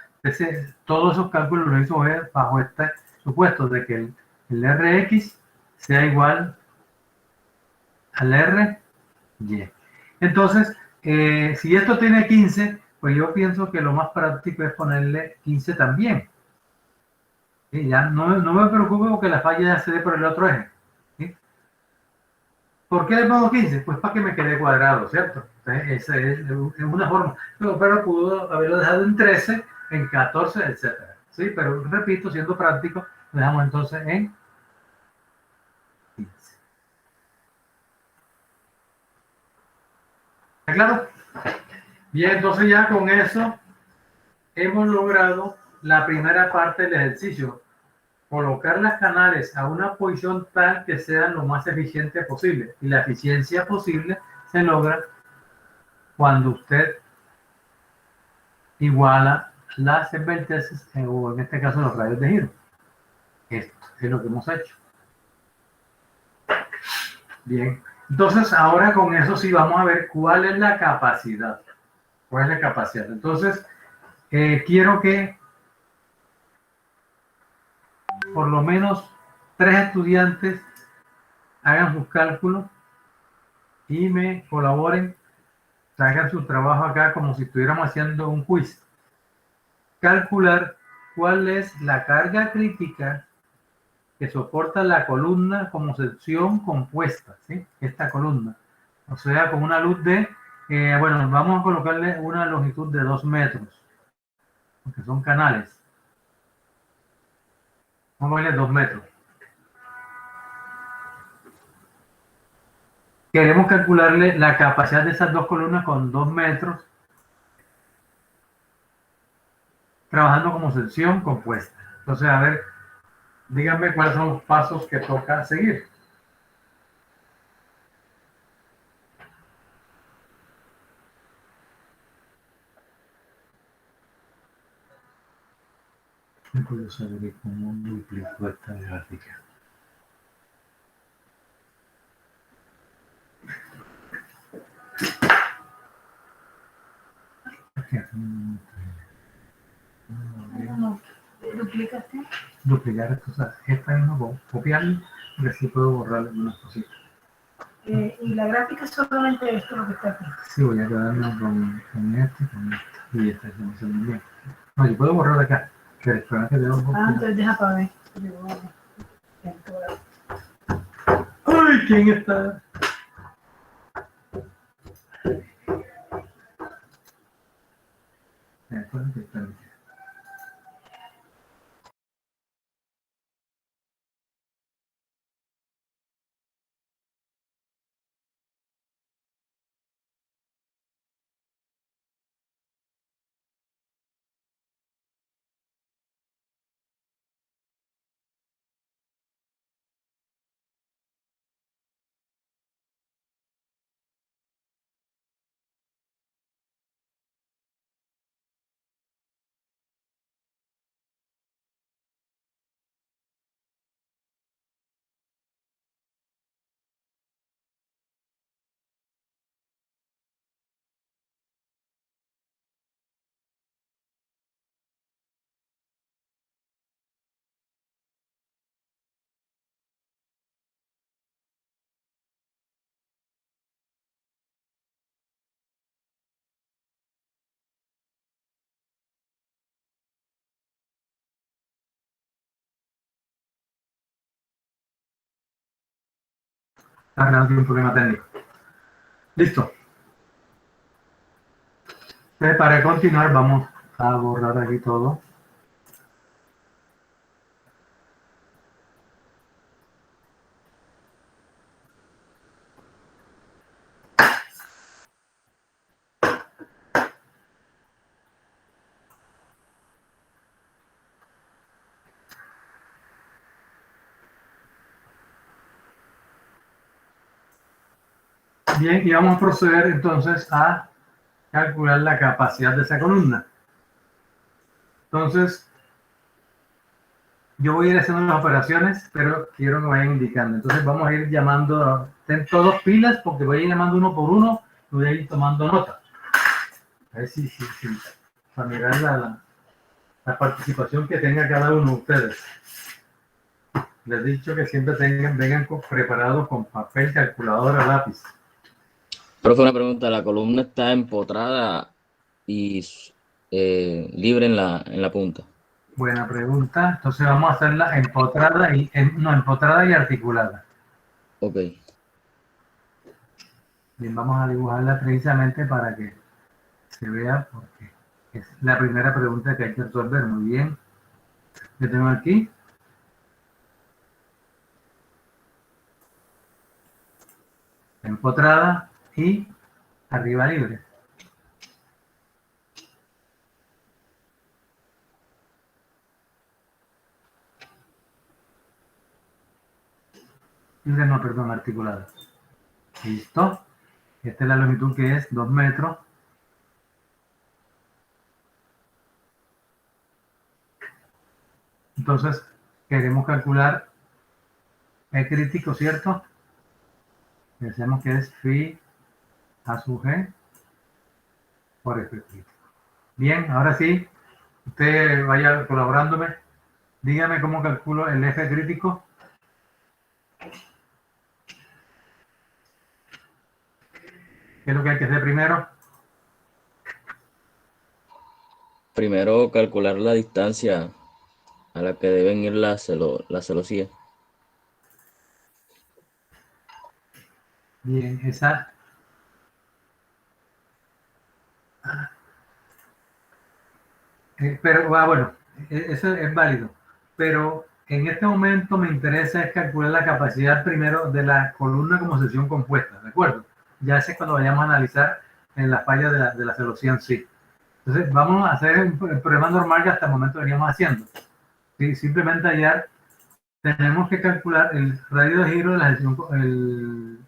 Speaker 1: todos esos cálculos los hizo bajo este supuesto de que el Rx sea igual al Ry. Entonces, si esto tiene 15, pues yo pienso que lo más práctico es ponerle 15 también. ¿Sí? Ya no me preocupe porque la falla ya se dé por el otro eje. ¿Sí? ¿Por qué le pongo 15? Pues para que me quede cuadrado, ¿cierto? Entonces, esa es una forma. Pero pudo haberlo dejado en 13, en 14, etc. ¿Sí? Pero repito, siendo práctico, lo dejamos entonces en 15. ¿Está claro? Bien, entonces ya con eso hemos logrado la primera parte del ejercicio. Colocar las canales a una posición tal que sean lo más eficiente posible. Y la eficiencia posible se logra cuando usted iguala las vértices o en este caso los radios de giro. Esto es lo que hemos hecho. Bien, entonces ahora con eso sí vamos a ver cuál es la capacidad. ¿Cuál es la capacidad? Entonces, quiero que por lo menos 3 estudiantes hagan sus cálculos y me colaboren, hagan su trabajo acá como si estuviéramos haciendo un quiz. Calcular cuál es la carga crítica que soporta la columna como sección compuesta, ¿sí? Esta columna. O sea, con una luz de, bueno, vamos a colocarle una longitud de 2 metros. porque son canales. Vamos a ponerle 2 metros. Queremos calcularle la capacidad de esas dos columnas con 2 metros, trabajando como sección compuesta. Entonces, a ver, díganme cuáles son los pasos que toca seguir. Yo saber cómo duplico esta gráfica.
Speaker 4: ¿Cómo duplicaste?
Speaker 1: Duplicar esto, o sea, esta misma, copiarla, y así puedo borrar algunas cositas.
Speaker 4: Y la gráfica es solamente esto lo que está aquí.
Speaker 1: Sí, voy a quedarme con este, y esta información también. No, yo puedo borrar de acá, pero espera que tengo un poquito.
Speaker 4: Entonces deja para ver.
Speaker 1: ¡Ay! ¿Quién está? Acuérdate, espérate. Está arreglando un problema técnico. Listo. Entonces, para continuar, vamos a borrar aquí todo. Bien, y vamos a proceder entonces a calcular la capacidad de esa columna. Entonces, yo voy a ir haciendo las operaciones, pero quiero que vayan indicando. Entonces, vamos a ir llamando, ten todos pilas, porque voy a ir llamando uno por uno, y voy a ir tomando nota. A ver si, para mirar la participación que tenga cada uno de ustedes. Les he dicho que siempre vengan preparados con papel, calculadora, lápiz.
Speaker 5: Profe, una pregunta. ¿La columna está empotrada y libre en la punta?
Speaker 1: Buena pregunta. Entonces vamos a hacerla empotrada empotrada y articulada.
Speaker 5: Ok.
Speaker 1: Bien, vamos a dibujarla precisamente para que se vea, porque es la primera pregunta que hay que resolver. Muy bien. Yo tengo aquí. Empotrada y arriba libre. No, perdón, articulada. Listo. Esta es la longitud que es 2 metros. Entonces, queremos calcular el crítico, ¿cierto? Decimos que es phi a sub g por F crítico. Bien, ahora sí, usted vaya colaborándome. Dígame cómo calculo el F crítico. ¿Qué es lo que hay que hacer primero?
Speaker 5: Primero calcular la distancia a la que deben ir las celosías.
Speaker 1: Bien, esa. Pero bueno, eso es válido. Pero en este momento me interesa es calcular la capacidad primero de la columna como sección compuesta, ¿de acuerdo? Ya ese es cuando vayamos a analizar en la falla de la celosía en sí. Entonces vamos a hacer el problema normal que hasta el momento veníamos haciendo. ¿Sí? Simplemente hallar, tenemos que calcular el radio de giro de la sección, el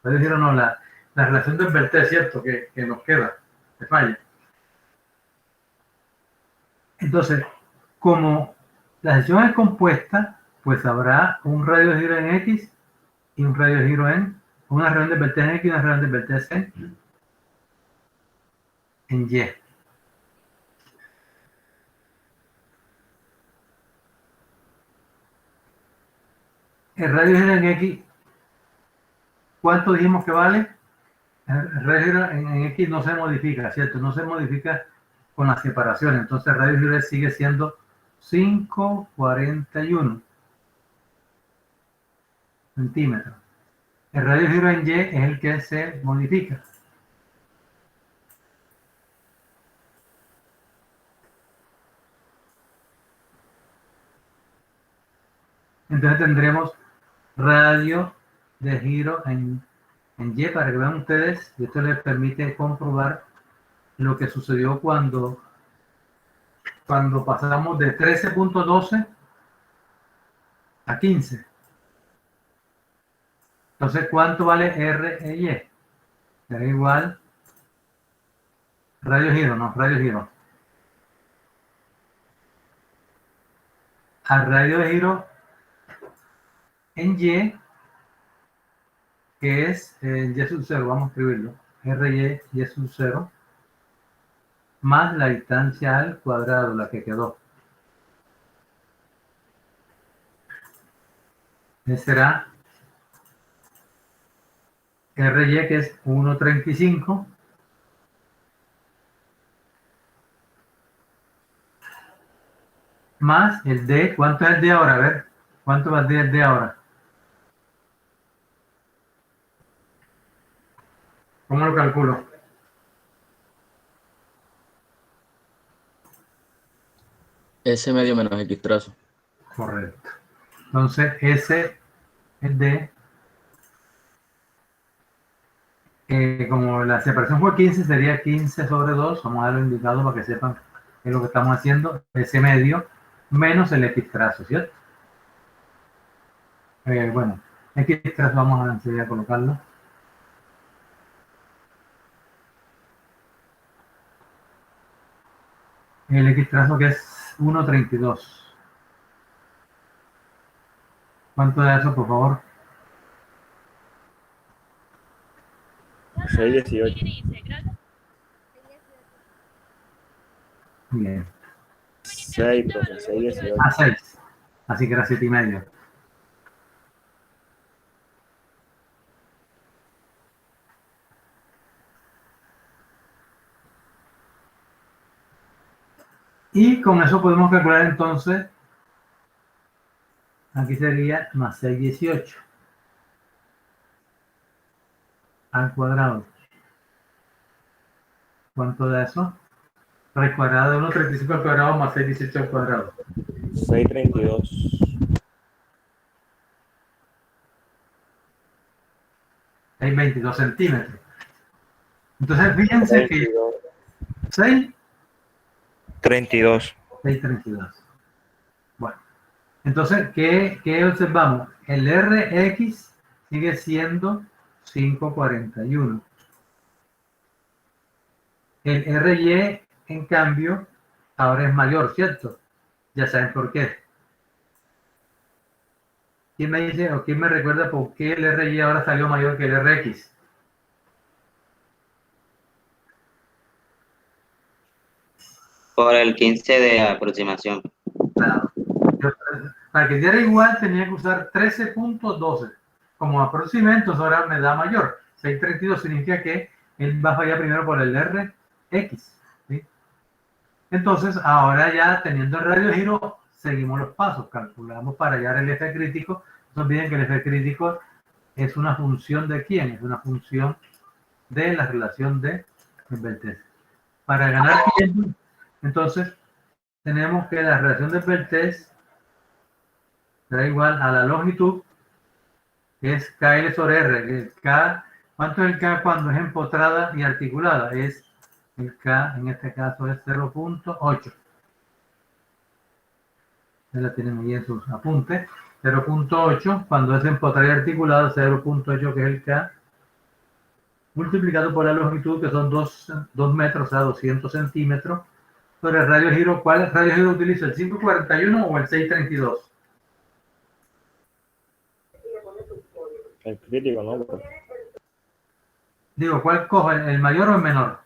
Speaker 1: radio de giro no, la relación del vertés, ¿cierto? Que nos queda, de falla. Entonces, como la sección es compuesta, pues habrá un radio de giro en X y un radio de giro en, una relación de vertés en X y una relación de vertés en Y. El radio de giro en X, ¿cuánto dijimos que vale? El radio de giro en X no se modifica, ¿cierto? No se modifica con la separación. Entonces el radio de giro sigue siendo 541 centímetros. El radio de giro en Y es el que se modifica. Entonces tendremos radio de giro en Y para que vean ustedes, y esto les permite comprobar lo que sucedió cuando pasamos de 13.12 a 15. Entonces, ¿cuánto vale R e Y? Será igual radio giro, no, radio giro. Al radio de giro en Y, que es Y sub 0, vamos a escribirlo, R Y sub 0, más la distancia al cuadrado, la que quedó. Ese será RY, que es 1.35, más el D. ¿Cuánto es el D ahora? A ver, ¿cuánto va el D ahora? ¿Cómo lo calculo?
Speaker 5: S medio menos X trazo.
Speaker 1: Correcto. Entonces, S, el D, como la separación fue 15, sería 15 sobre 2. Vamos a darlo indicado para que sepan qué es lo que estamos haciendo. S medio menos el X trazo, ¿cierto? Bueno, X trazo vamos a enseguida a colocarlo. El X trazo que es 1.32. ¿Cuánto da eso, por favor?
Speaker 6: 6.18.
Speaker 1: Bien.
Speaker 6: 6, profe, 6.18.
Speaker 1: A 6. Así que era 7,5. Y con eso podemos calcular entonces, aquí sería más 6,18 al cuadrado. ¿Cuánto da eso? Raíz cuadrada de 1.35 al cuadrado más 6,18 al cuadrado.
Speaker 6: 6.32.
Speaker 1: 6,22 centímetros. Entonces, fíjense que 6,
Speaker 6: 32.
Speaker 1: 6,32. Bueno, entonces, ¿qué observamos? El Rx sigue siendo 5,41. El RY, en cambio, ahora es mayor, ¿cierto? Ya saben por qué. ¿Quién me dice o quién me recuerda por qué el RY ahora salió mayor que el RX?
Speaker 7: Por el 15 de aproximación.
Speaker 1: Claro. Para que diera igual tenía que usar 13.12 como aproximamiento, ahora me da mayor. 6,32 significa que él va a fallar primero por el RX. ¿Sí? Entonces, ahora ya teniendo el radio de giro, seguimos los pasos. Calculamos para hallar el F crítico. No olviden que el F crítico es una función de quién, es una función de la relación de vertex. Para ganar tiempo, entonces, tenemos que la relación del Beltès será igual a la longitud, que es KL sobre R. Que K, ¿cuánto es el K cuando es empotrada y articulada? Es el K, en este caso es 0.8. Ya la tienen ahí en sus apuntes. 0.8, cuando es empotrada y articulada, 0.8, que es el K, multiplicado por la longitud, que son 2 metros, o sea, 200 centímetros, sobre el radio de giro. ¿Cuál radio de giro utilizo? ¿El 541 o el 632?
Speaker 6: El crítico, ¿no?
Speaker 1: Digo, ¿cuál cojo? ¿El mayor o el menor?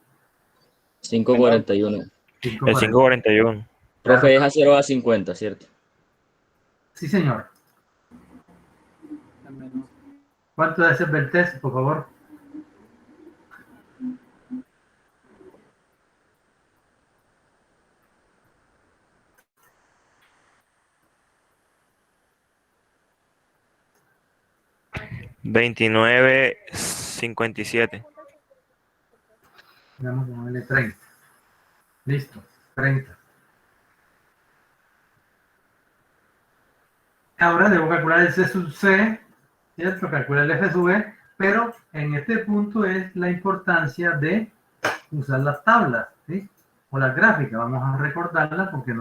Speaker 5: 541.
Speaker 6: El 541.
Speaker 5: Profe, es a 0 a 50, ¿cierto?
Speaker 1: Sí, señor.
Speaker 3: La menor.
Speaker 1: ¿Cuánto es el Beltès, por favor?
Speaker 6: $29.57.
Speaker 1: Vamos a ponerle 30. Listo, 30. Ahora debo calcular el C sub C, ¿cierto? Calcular el F sub E, pero en este punto es la importancia de usar las tablas, ¿sí? O las gráficas. Vamos a recordarlas porque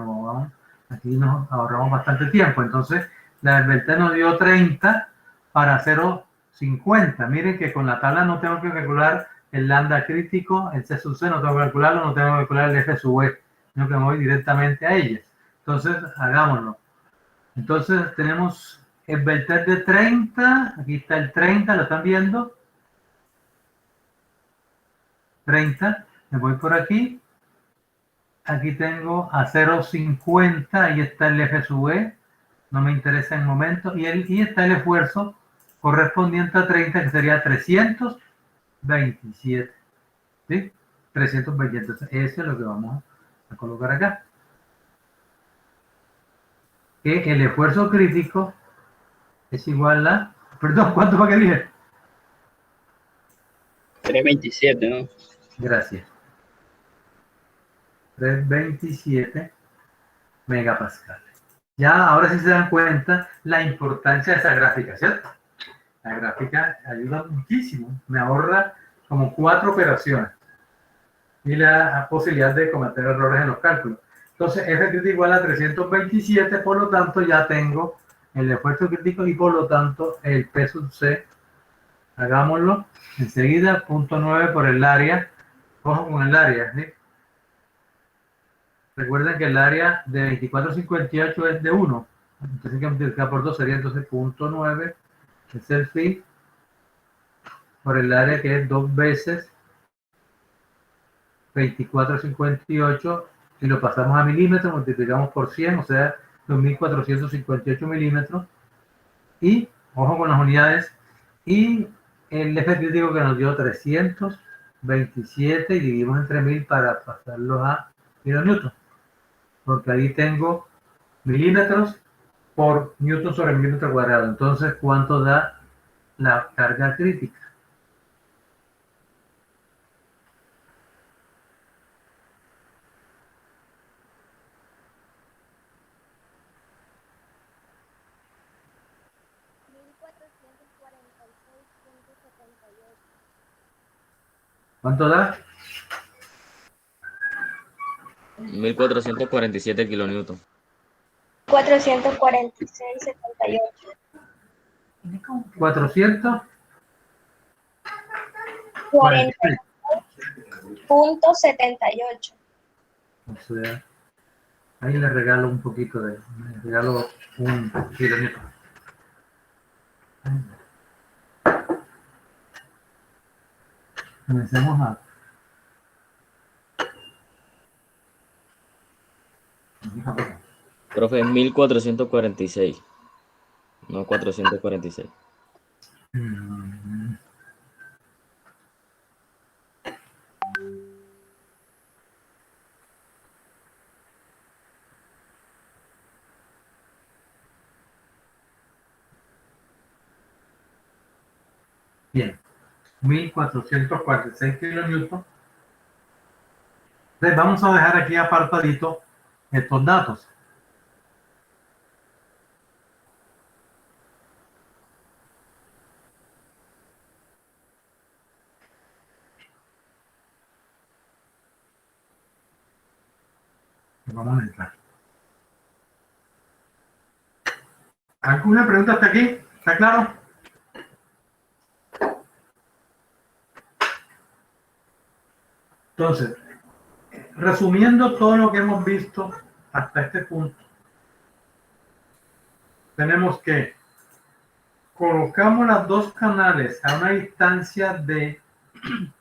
Speaker 1: aquí nos ahorramos bastante tiempo. Entonces, la del Beltès nos dio 30 para 0.50. Miren que con la tabla no tengo que calcular el lambda crítico, el C sub C no tengo que calcularlo, no tengo que calcular el F sub E, sino que me voy directamente a ellas. Entonces, hagámoslo. Entonces, tenemos el Beltès de 30, aquí está el 30, ¿lo están viendo? 30, me voy por aquí. Aquí tengo a 0.50, ahí está el F sub E, no me interesa en el momento, y está el esfuerzo correspondiente a 30, que sería 327, ¿sí? 327, entonces eso es lo que vamos a colocar acá. Que el esfuerzo crítico es igual a, perdón, ¿cuánto fue que dije?
Speaker 7: 327, ¿no?
Speaker 1: Gracias. 327 megapascales. Ya ahora sí se dan cuenta la importancia de esa gráfica, ¿cierto? La gráfica ayuda muchísimo, me ahorra como 4 operaciones y la posibilidad de cometer errores en los cálculos. Entonces, F crítico igual a 327, por lo tanto ya tengo el esfuerzo crítico y por lo tanto el P sub C. Hagámoslo enseguida, punto 9 por el área. Ojo con el área, ¿sí? Recuerden que el área de 2458 es de 1. Entonces hay que multiplicar por 2, sería entonces punto 9, que es el phi, por el área que es 2 veces 2458, y lo pasamos a milímetros, multiplicamos por 100, o sea, 2458 milímetros. Y, ojo con las unidades, y el F crítico que nos dio 327, y dividimos entre 1000 para pasarlo a kilonewton, porque ahí tengo milímetros por newton sobre milímetro cuadrado. Entonces, ¿cuánto da la carga crítica? ¿Cuánto da?
Speaker 5: 1447 kilonewton.
Speaker 8: 446,78.
Speaker 1: 400.
Speaker 8: 40,78.
Speaker 1: O sea, ahí le regalo un poquito le regalo un kilómetro. Comencemos a...
Speaker 5: Profe, 1446. No 446.
Speaker 1: Bien, 1446 kilonewton. Entonces vamos a dejar aquí apartadito estos datos. Vamos a entrar. ¿Alguna pregunta hasta aquí? ¿Está claro? Entonces, resumiendo todo lo que hemos visto hasta este punto, tenemos que colocamos las dos canales a una distancia de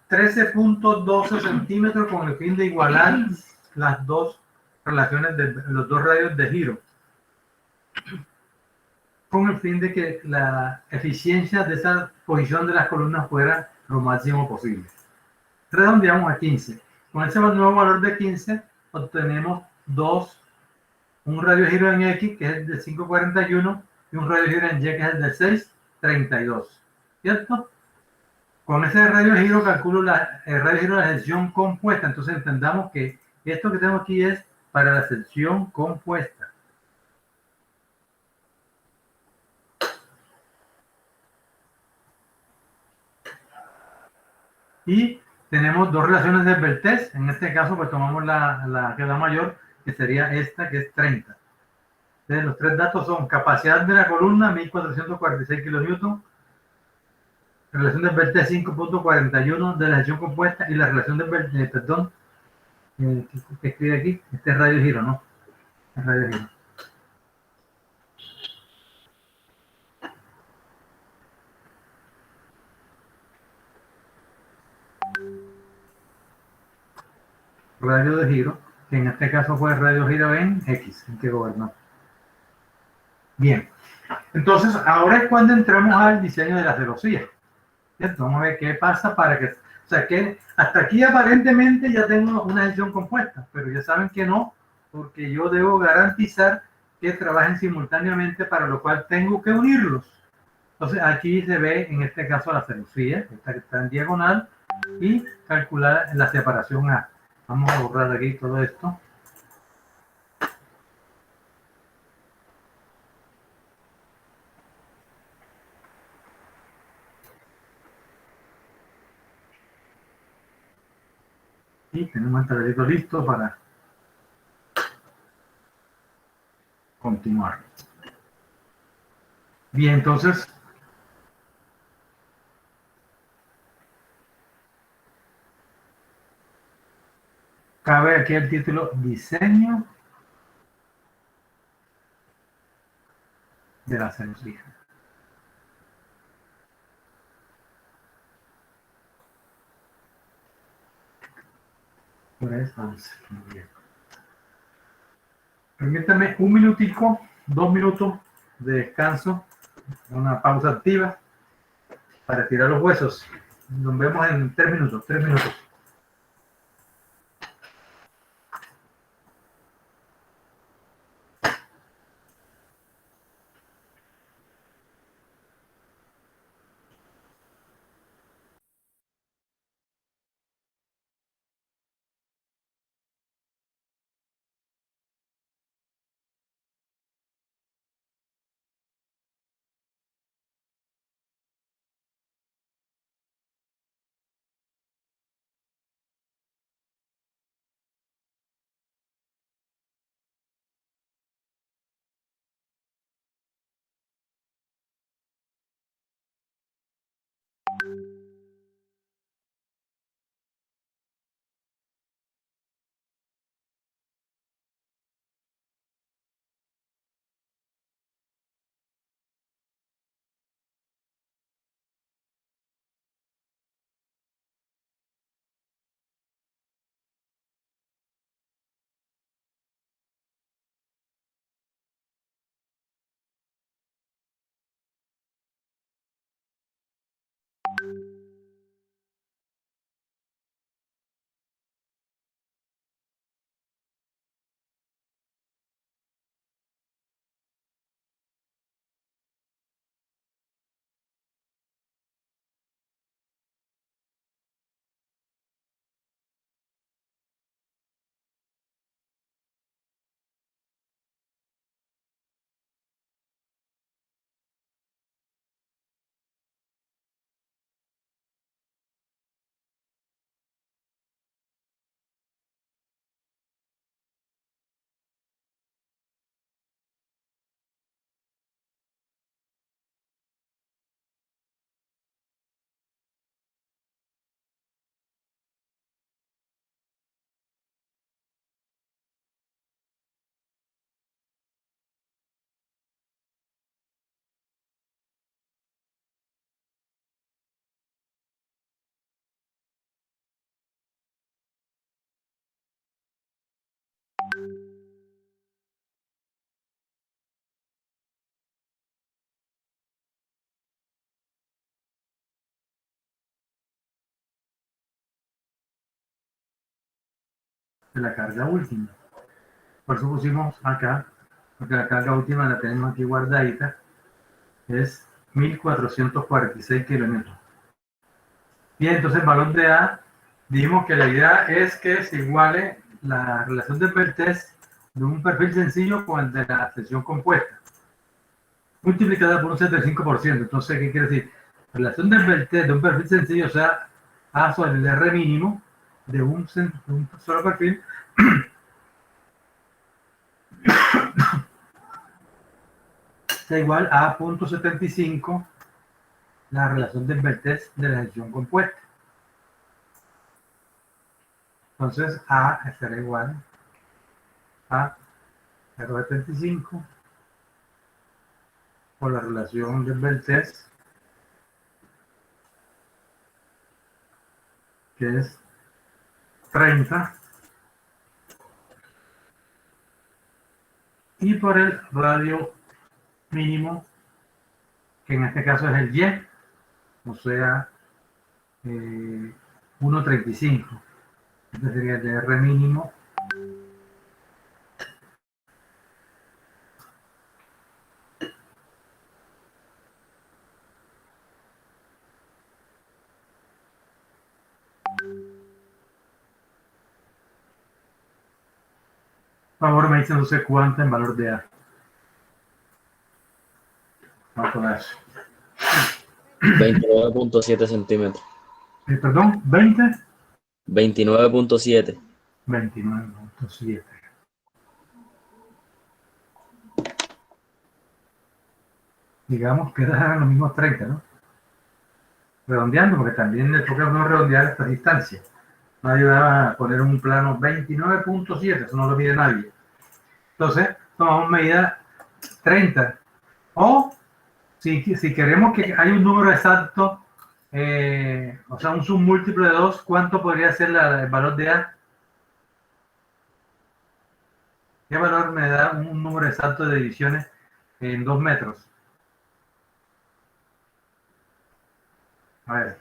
Speaker 1: 13.12 centímetros con el fin de igualar las dos relaciones de los dos radios de giro, con el fin de que la eficiencia de esa posición de las columnas fuera lo máximo posible. Redondeamos a 15. Con ese nuevo valor de 15 obtenemos un radio de giro en X, que es el de 541, y un radio de giro en Y, que es el de 632. ¿Cierto? Con ese radio de giro calculo el radio de giro de la sección compuesta. Entonces entendamos que esto que tengo aquí es para la sección compuesta. Y tenemos dos relaciones de Beltès. En este caso, pues tomamos la que es la mayor, que sería esta, que es 30. Entonces, los tres datos son capacidad de la columna, 1446 kilonewton, relación de Beltès 5.41 de la sección compuesta y la relación de Beltès, perdón, que escribe aquí, este es radio de giro, ¿no? Es radio de giro. Radio de giro, que en este caso fue radio de giro en X, en que gobernó. Bien, entonces ahora es cuando entramos al diseño de la celosía. ¿Cierto? Vamos a ver qué pasa para que, o sea, que hasta aquí aparentemente ya tengo una sección compuesta, pero ya saben que no, porque yo debo garantizar que trabajen simultáneamente, para lo cual tengo que unirlos. Entonces aquí se ve en este caso la celosía, esta que está en diagonal, y calcular la separación A. Vamos a borrar aquí todo esto. Y tenemos el tablerito listo para continuar. Bien, entonces cabe aquí el título Diseño de la celosía. Permítame un minutico, 2 minutos de descanso, una pausa activa para estirar los huesos. Nos vemos en 3 minutos, 3 minutos. de la carga última. Por eso pusimos acá, porque la carga última la tenemos aquí guardadita, es 1446 kilómetros. Bien, entonces el valor de A, dijimos que la idea es que se iguale la relación de Peltez de un perfil sencillo con el de la sección compuesta, multiplicada por un 75%. Entonces, ¿qué quiere decir? Relación de Peltez de un perfil sencillo, o sea, A sobre el R mínimo de un solo perfil, sea igual a 0.75 la relación de Peltez de la sección compuesta. Entonces, A será igual a 0.75 por la relación de Peltez, que es 30, y por el radio mínimo, que en este caso es el Y, o sea, 1.35. Este sería el de R mínimo. Por favor, me dicen entonces cuánto en valor de A. ¿Cuánto da eso?
Speaker 5: 29.7 centímetros.
Speaker 1: Perdón, 20.
Speaker 5: 29.7.
Speaker 1: 29.7. Digamos que eran los mismos 30, ¿no? Redondeando, porque también le toca no redondear esta distancia. Nadie va a poner un plano 29.7, eso no lo mide nadie. Entonces, tomamos medida 30. O, si queremos que haya un número exacto, o sea, un submúltiplo de 2, ¿cuánto podría ser el valor de A? ¿Qué valor me da un número exacto de divisiones en 2 metros? A ver,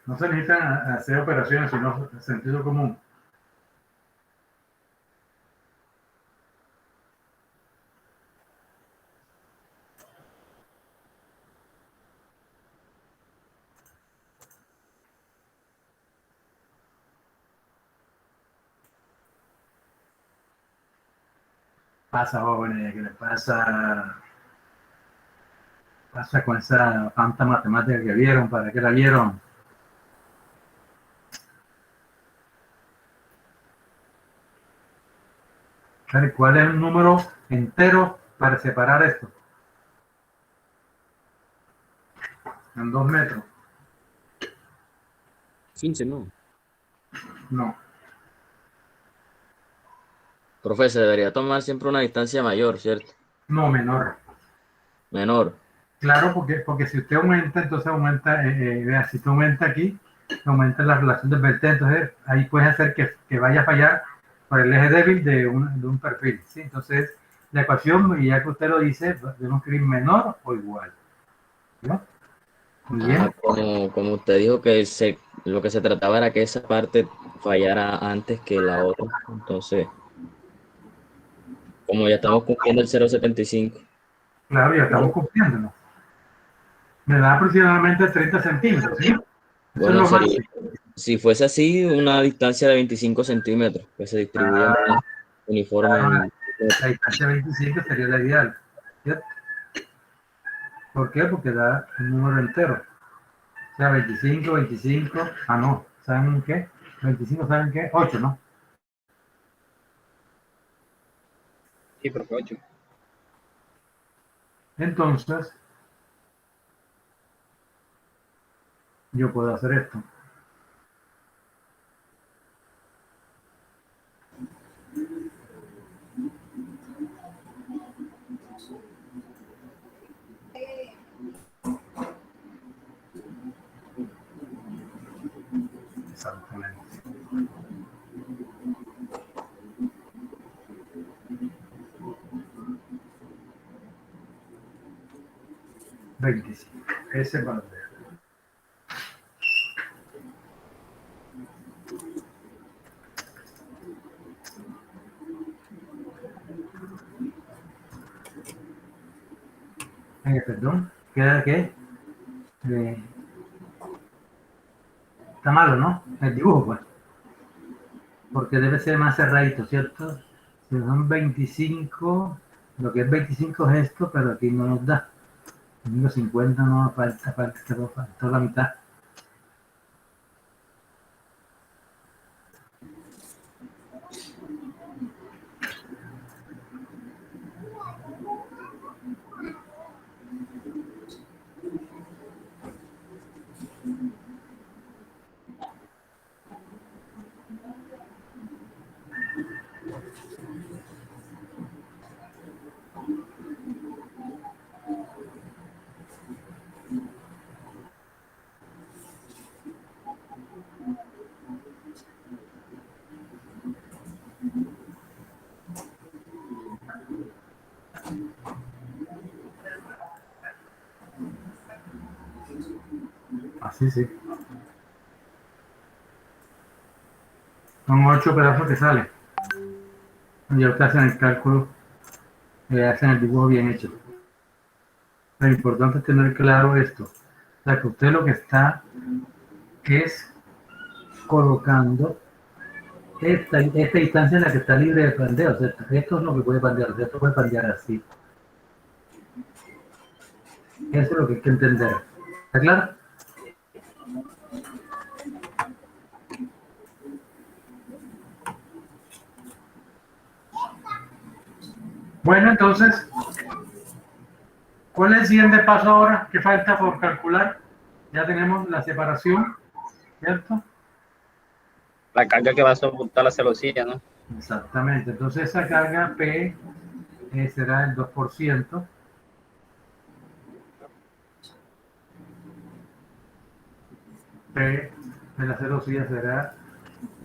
Speaker 1: no se necesitan hacer operaciones, sino sentido común. Pasa, jóvenes, ¿qué le pasa? Pasa con esa tanta matemática que vieron, ¿para qué la vieron? ¿Cuál es el número entero para separar esto? En 2 metros.
Speaker 5: 15, ¿no?
Speaker 1: No.
Speaker 5: Profe, se debería tomar siempre una distancia mayor, ¿cierto?
Speaker 1: No, menor.
Speaker 5: Menor.
Speaker 1: Claro, porque si usted aumenta, entonces aumenta, vea, si usted aumenta aquí, aumenta la relación de Peltez, entonces ahí puede hacer que vaya a fallar por el eje débil de un perfil, ¿sí? Entonces, la ecuación, y ya que usted lo dice, debemos escribir menor o igual, ¿no? Muy bien.
Speaker 5: Como usted dijo que lo que se trataba era que esa parte fallara antes que la otra. Entonces, como ya estamos cumpliendo el 0.75.
Speaker 1: Claro, ya estamos cumpliéndolo. Me da aproximadamente 30 centímetros, ¿sí? Eso
Speaker 5: Bueno,
Speaker 1: es lo
Speaker 5: sería,
Speaker 1: máximo.
Speaker 5: si fuese así, una distancia de 25 centímetros, que se distribuya más uniforme.
Speaker 1: La distancia 25 sería la ideal, ¿cierto? ¿Por qué? Porque da un número entero. O sea, 25, 25, no, ¿saben qué? 25, ¿saben qué? 8, ¿no?
Speaker 3: Sí, profe, 8.
Speaker 1: Entonces, yo puedo hacer esto. Exactamente. Ese es valor. Perdón, queda que está malo, ¿no? El dibujo, pues. Porque debe ser más cerradito, ¿cierto? Si son 25, lo que es 25 es esto, pero aquí no nos da. Los 50 no falta la mitad. Así sí. Son 8 pedazos que salen. Ya ustedes hacen el cálculo, hacen el dibujo bien hecho. Lo importante es tener claro esto. O sea, que usted lo que está es colocando esta distancia en la que está libre de pandeo. O sea, esto es lo que puede pandear. O sea, esto puede pandear así. Eso es lo que hay que entender. ¿Está claro? Bueno, entonces, ¿cuál es el siguiente paso ahora? ¿Qué falta por calcular? Ya tenemos la separación, ¿cierto?
Speaker 3: La carga que va a soportar la celosía, ¿no?
Speaker 1: Exactamente. Entonces esa carga P será el 2%. P de la celosía será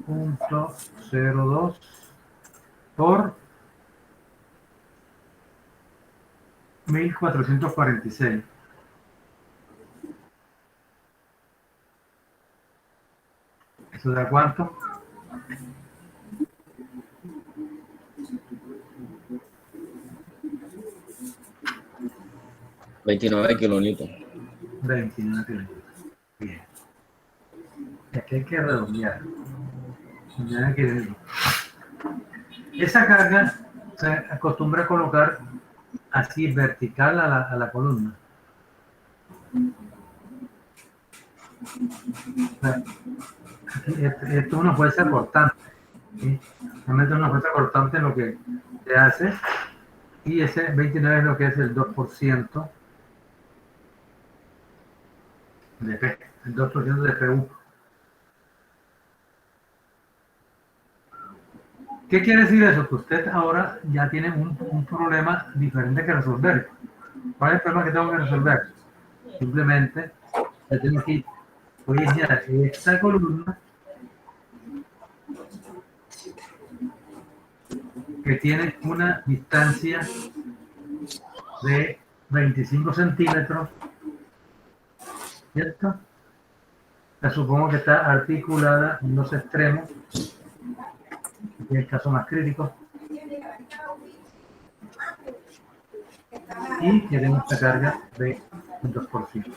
Speaker 1: 0.02 por 1446. ¿Eso da cuánto?
Speaker 5: $29 kilonewton.
Speaker 1: 29 kilómetros. Bien. Aquí hay que redondear. Ya que esa carga se acostumbra a colocar así vertical a la columna. O sea, esto es una fuerza cortante. ¿Sí? Realmente es una fuerza cortante lo que se hace. Y ese 29 es lo que es el 2% de P, el 2% de PU. ¿Qué quiere decir eso? Que usted ahora ya tiene un problema diferente que resolver. ¿Cuál es el problema que tengo que resolver? Simplemente, ya tengo aquí, voy a iniciar esta columna que tiene una distancia de 25 centímetros, ¿cierto? La supongo que está articulada en los extremos, en el caso más crítico. Y queremos esta carga de 2%.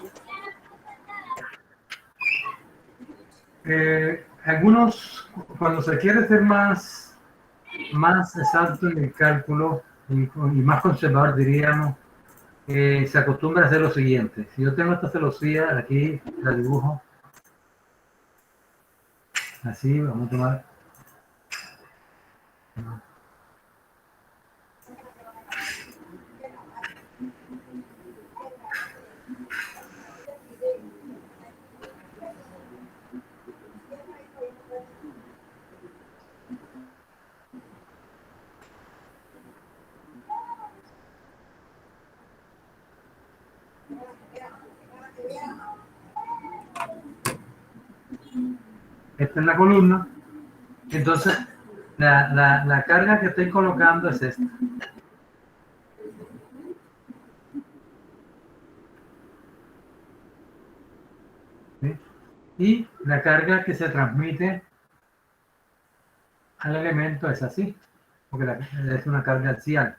Speaker 1: Algunos, cuando se quiere ser más exacto en el cálculo y más conservador, diríamos, se acostumbra a hacer lo siguiente. Si yo tengo esta celosía, aquí la dibujo así, vamos a tomar. Esta es la columna. Entonces, la carga que estoy colocando es esta. ¿Sí? Y la carga que se transmite al elemento es así, porque es una carga axial.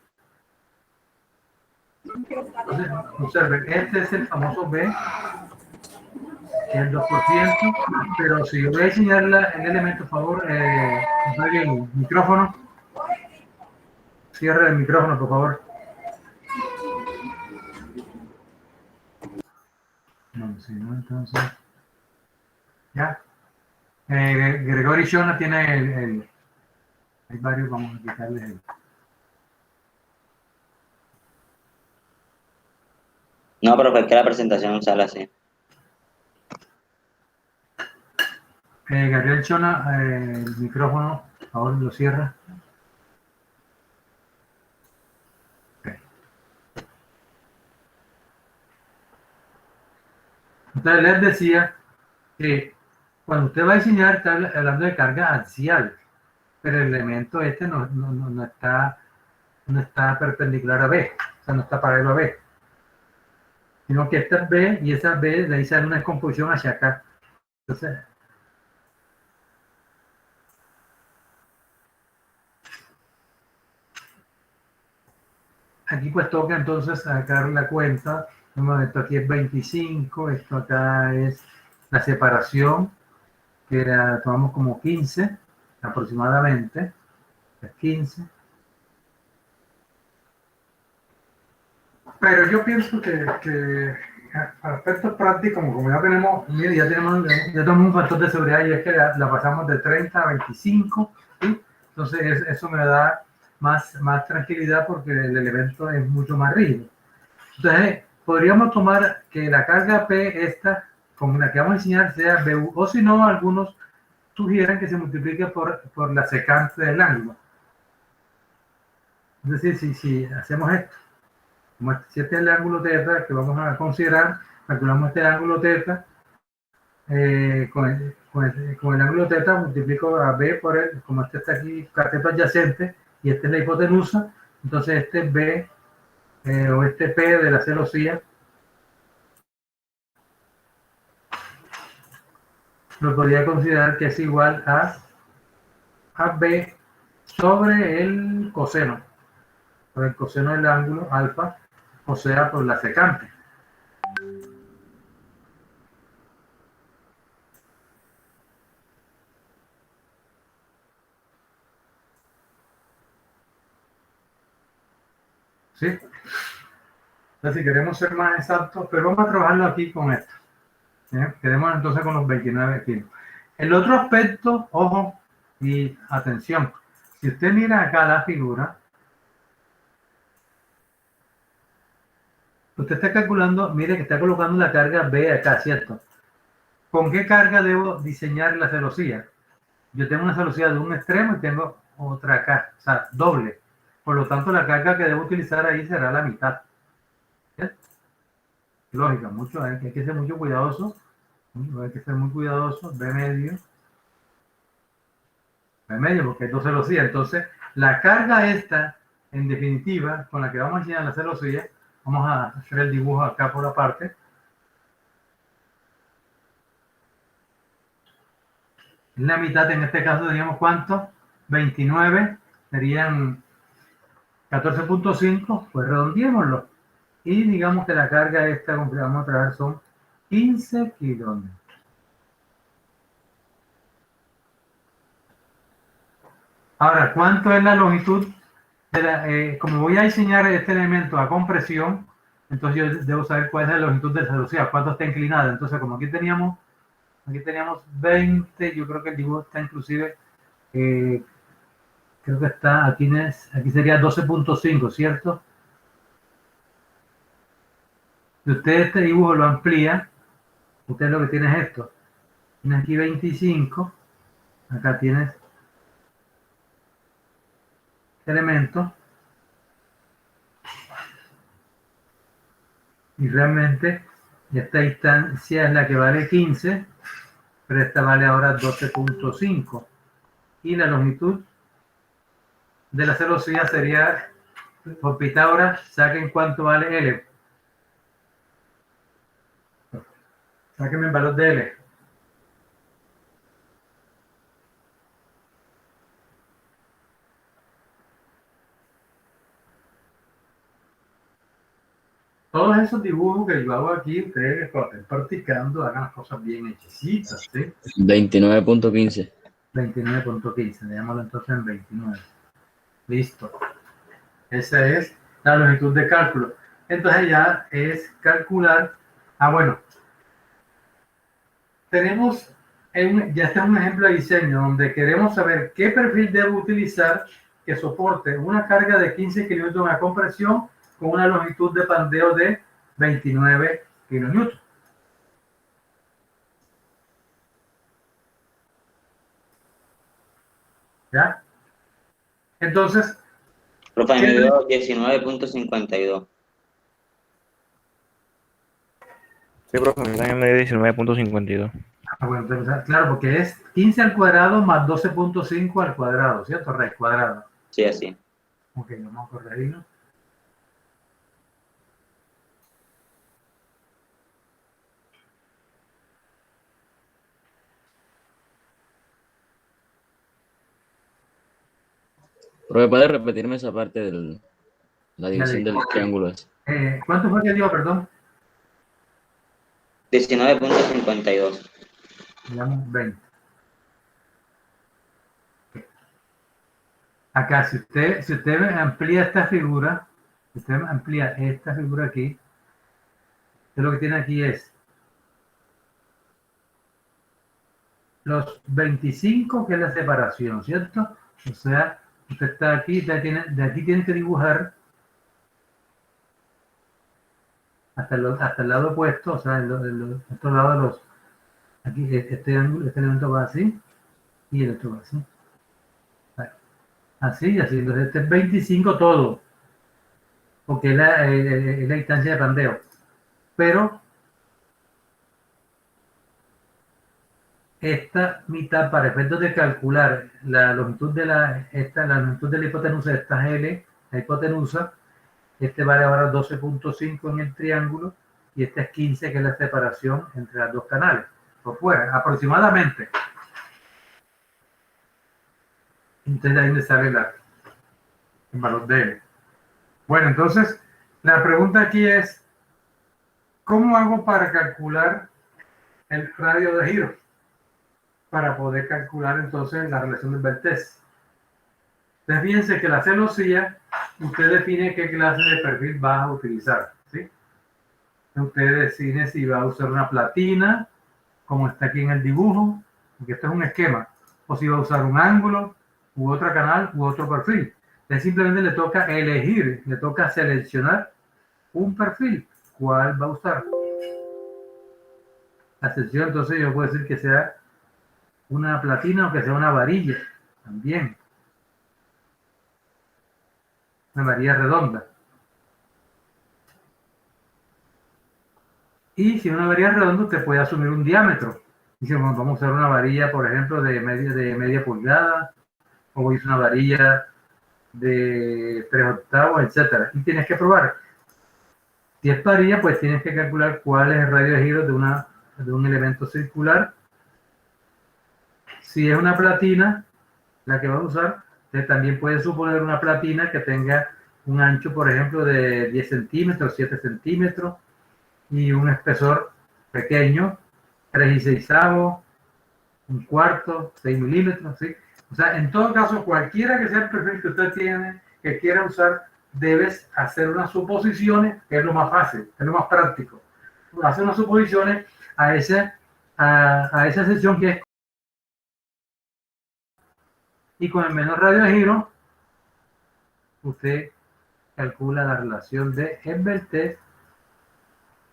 Speaker 1: Entonces, observen, este es el famoso B, que es el 2%, pero si yo voy a enseñar el elemento, por favor, apague el micrófono, cierre el micrófono, por favor. No, si no, entonces, ya. Gregory Shona tiene hay varios, vamos a quitarles el.
Speaker 7: No, profe, es que la presentación sale así.
Speaker 1: Gabriel Chona, el micrófono, por favor, lo cierra. Okay. Entonces les decía que cuando usted va a diseñar, está hablando de carga axial, pero el elemento este no está perpendicular a B, o sea, no está paralelo a B, sino que esta es B y esa B de ahí sale una descomposición hacia acá. Entonces, aquí pues toca entonces sacar la cuenta. Esto aquí es 25, esto acá es la separación, que la tomamos como 15 aproximadamente, es 15. Pero yo pienso que a efectos prácticos, como ya tenemos, mire, ya tenemos un factor de seguridad y es que la pasamos de 30 a 25, ¿sí? Entonces eso me da más tranquilidad porque el elemento es mucho más rígido. Entonces, podríamos tomar que la carga P esta, como la que vamos a enseñar, sea BU, o si no, algunos sugieren que se multiplique por la secante del ángulo. Es decir, si hacemos esto, como si este es el ángulo θ que vamos a considerar, calculamos este ángulo θ, con el ángulo θ multiplico a B por él, como este está aquí, cateto adyacente, y esta es la hipotenusa, entonces este B o este P de la celosía lo podría considerar que es igual a B sobre el coseno, por el coseno del ángulo alfa, o sea, por la secante. ¿Sí? Entonces, si queremos ser más exactos, pero vamos a trabajarlo aquí con esto. ¿Sí? Quedemos entonces con los 29 kilos. El otro aspecto, ojo y atención, si usted mira acá la figura, usted está calculando, mire que está colocando la carga B acá, ¿cierto? ¿Con qué carga debo diseñar la celosía? Yo tengo una celosía de un extremo y tengo otra acá, o sea, doble. Por lo tanto, la carga que debo utilizar ahí será la mitad. ¿Sí? Lógica, hay que ser mucho cuidadoso. Hay que ser muy cuidadoso. B medio, porque hay dos celosías. Entonces, la carga esta, en definitiva, con la que vamos a enseñar la celosía, vamos a hacer el dibujo acá por aparte. La mitad, en este caso, teníamos ¿cuánto? 29, serían 14.5, pues redondeémoslo. Y digamos que la carga esta que vamos a traer son 15 kilómetros. Ahora, ¿cuánto es la longitud? Como voy a diseñar este elemento a compresión, entonces yo debo saber cuál es la longitud de la celosía, cuánto está inclinada. Entonces, como aquí teníamos 20, yo creo que el dibujo está inclusive, creo que está, aquí sería 12.5, ¿cierto? Si usted este dibujo lo amplía, usted lo que tiene es esto. Tienes aquí 25, acá tienes elemento, y realmente esta distancia es la que vale 15, pero esta vale ahora 12.5, y la longitud de la celosía sería, por Pitágoras, saquen cuánto vale L. Sáquenme el valor de L. todos esos dibujos que yo hago aquí, ustedes cuando estén practicando, hagan las cosas bien hechecitas, ¿sí?
Speaker 5: 29.15.
Speaker 1: 29.15, veámoslo entonces en 29. Listo. Esa es la longitud de cálculo. Entonces ya es calcular. Bueno, tenemos, ya está un ejemplo de diseño donde queremos saber qué perfil debo utilizar que soporte una carga de 15 kilonewton a compresión con una longitud de pandeo de 29 kilonewton. ¿Ya? Entonces,
Speaker 7: Profe, me dio 19.52.
Speaker 6: Sí, profe, me dan en medio 19.52.
Speaker 1: bueno, entonces, claro, porque es 15 al cuadrado más 12.5 al cuadrado, ¿cierto? Raíz cuadrada.
Speaker 7: Sí, así.
Speaker 1: Ok, vamos a corregirlo.
Speaker 5: Profe, ¿puede repetirme esa parte de la división del triángulo ese?
Speaker 1: ¿Cuánto fue que dio, perdón?
Speaker 7: 19.52.
Speaker 1: Digamos 20. Acá, si usted amplía esta figura, si usted amplía esta figura aquí, usted lo que tiene aquí es los 25, que es la separación, ¿cierto? O sea, usted está aquí, de aquí tiene que dibujar hasta el lado opuesto, o sea, estos lados de los, aquí, este ángulo, este elemento va así, y el otro va así. Así y así, entonces este es 25 todo, porque es la distancia de pandeo. Pero esta mitad, para efectos de calcular la longitud de la longitud de la hipotenusa, esta es L, la hipotenusa, este vale ahora 12.5 en el triángulo, y este es 15, que es la separación entre los dos canales, por fuera, aproximadamente. Entonces ahí me sale el valor de L. Bueno, entonces, la pregunta aquí es, ¿cómo hago para calcular el radio de giro? Para poder calcular entonces la relación del Beltès. Entonces, fíjense que la celosía, usted define qué clase de perfil va a utilizar, ¿sí? Usted decide si va a usar una platina, como está aquí en el dibujo, porque esto es un esquema, o si va a usar un ángulo, u otro canal, u otro perfil. Entonces, simplemente le toca elegir, le toca seleccionar un perfil. ¿Cuál va a usar? La sección, entonces, yo puedo decir que sea una platina o que sea una varilla, también. Una varilla redonda. Y si una varilla redonda, usted puede asumir un diámetro. Dice, bueno, vamos a usar una varilla, por ejemplo, de media pulgada, o voy a usar una varilla de 3/8, etcétera. Y tienes que probar. Si es varilla, pues tienes que calcular cuál es el radio de giro de un elemento circular. Si es una platina, la que va a usar, usted también puede suponer una platina que tenga un ancho, por ejemplo, de 10 centímetros, 7 centímetros, y un espesor pequeño, 3/6, 1/4, 6 milímetros, ¿sí? O sea, en todo caso, cualquiera que sea el perfil que usted tiene, que quiera usar, debes hacer unas suposiciones, que es lo más fácil, que es lo más práctico. Hacer unas suposiciones a esa sección que es, y con el menor radio de giro, usted calcula la relación de Beltès,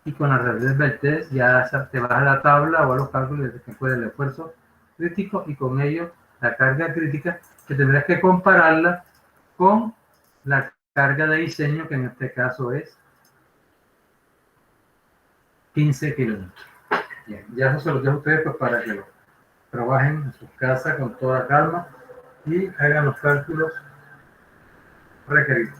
Speaker 1: y con la relación de Beltès ya te vas a la tabla o a los cálculos que puede el esfuerzo crítico, y con ello la carga crítica, que tendrás que compararla con la carga de diseño, que en este caso es 15 kilómetros. Bien, ya eso se los dejo a ustedes pues, para que lo trabajen en sus casas con toda calma y hagan los cálculos requeridos.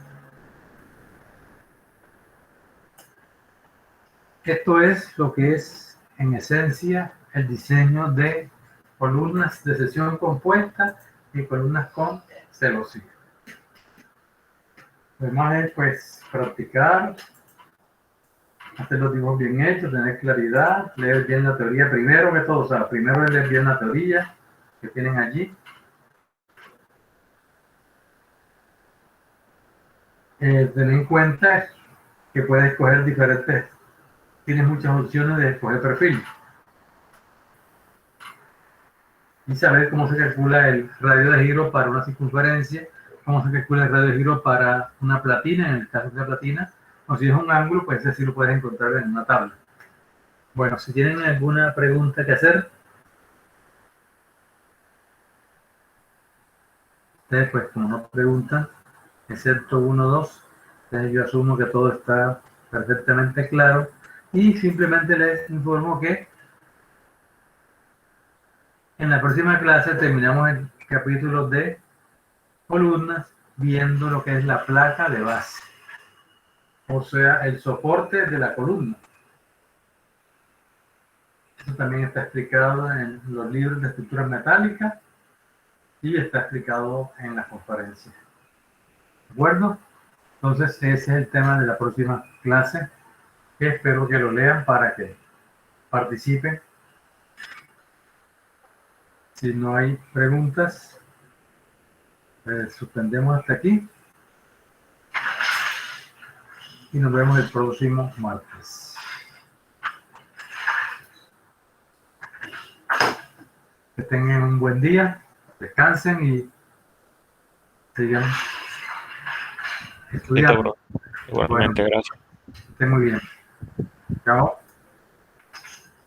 Speaker 1: Esto es lo que es, en esencia, el diseño de columnas de sección compuesta y columnas con celosía. Lo demás es, pues, practicar hacer los dibujos bien hechos, tener claridad, leer bien la teoría primero que todo. O sea, primero es leer bien la teoría que tienen allí. Tener en cuenta que puedes escoger diferentes, tienes muchas opciones de escoger perfil. Y saber cómo se calcula el radio de giro para una circunferencia, cómo se calcula el radio de giro para una platina, en el caso de la platina, o si es un ángulo, pues ese sí lo puedes encontrar en una tabla. Bueno, si tienen alguna pregunta que hacer, ustedes pues como no preguntan, excepto 1 o 2, entonces yo asumo que todo está perfectamente claro y simplemente les informo que en la próxima clase terminamos el capítulo de columnas viendo lo que es la placa de base, o sea, el soporte de la columna. Eso también está explicado en los libros de estructuras metálicas y está explicado en las conferencias. ¿De acuerdo? Entonces ese es el tema de la próxima clase, que espero que lo lean para que participen. Si no hay preguntas, suspendemos hasta aquí y nos vemos el próximo martes. Que tengan un buen día, descansen y sigan estudiando.
Speaker 6: Listo, bro. Igualmente,
Speaker 1: Bueno,
Speaker 6: gracias.
Speaker 1: estén muy bien. Chao.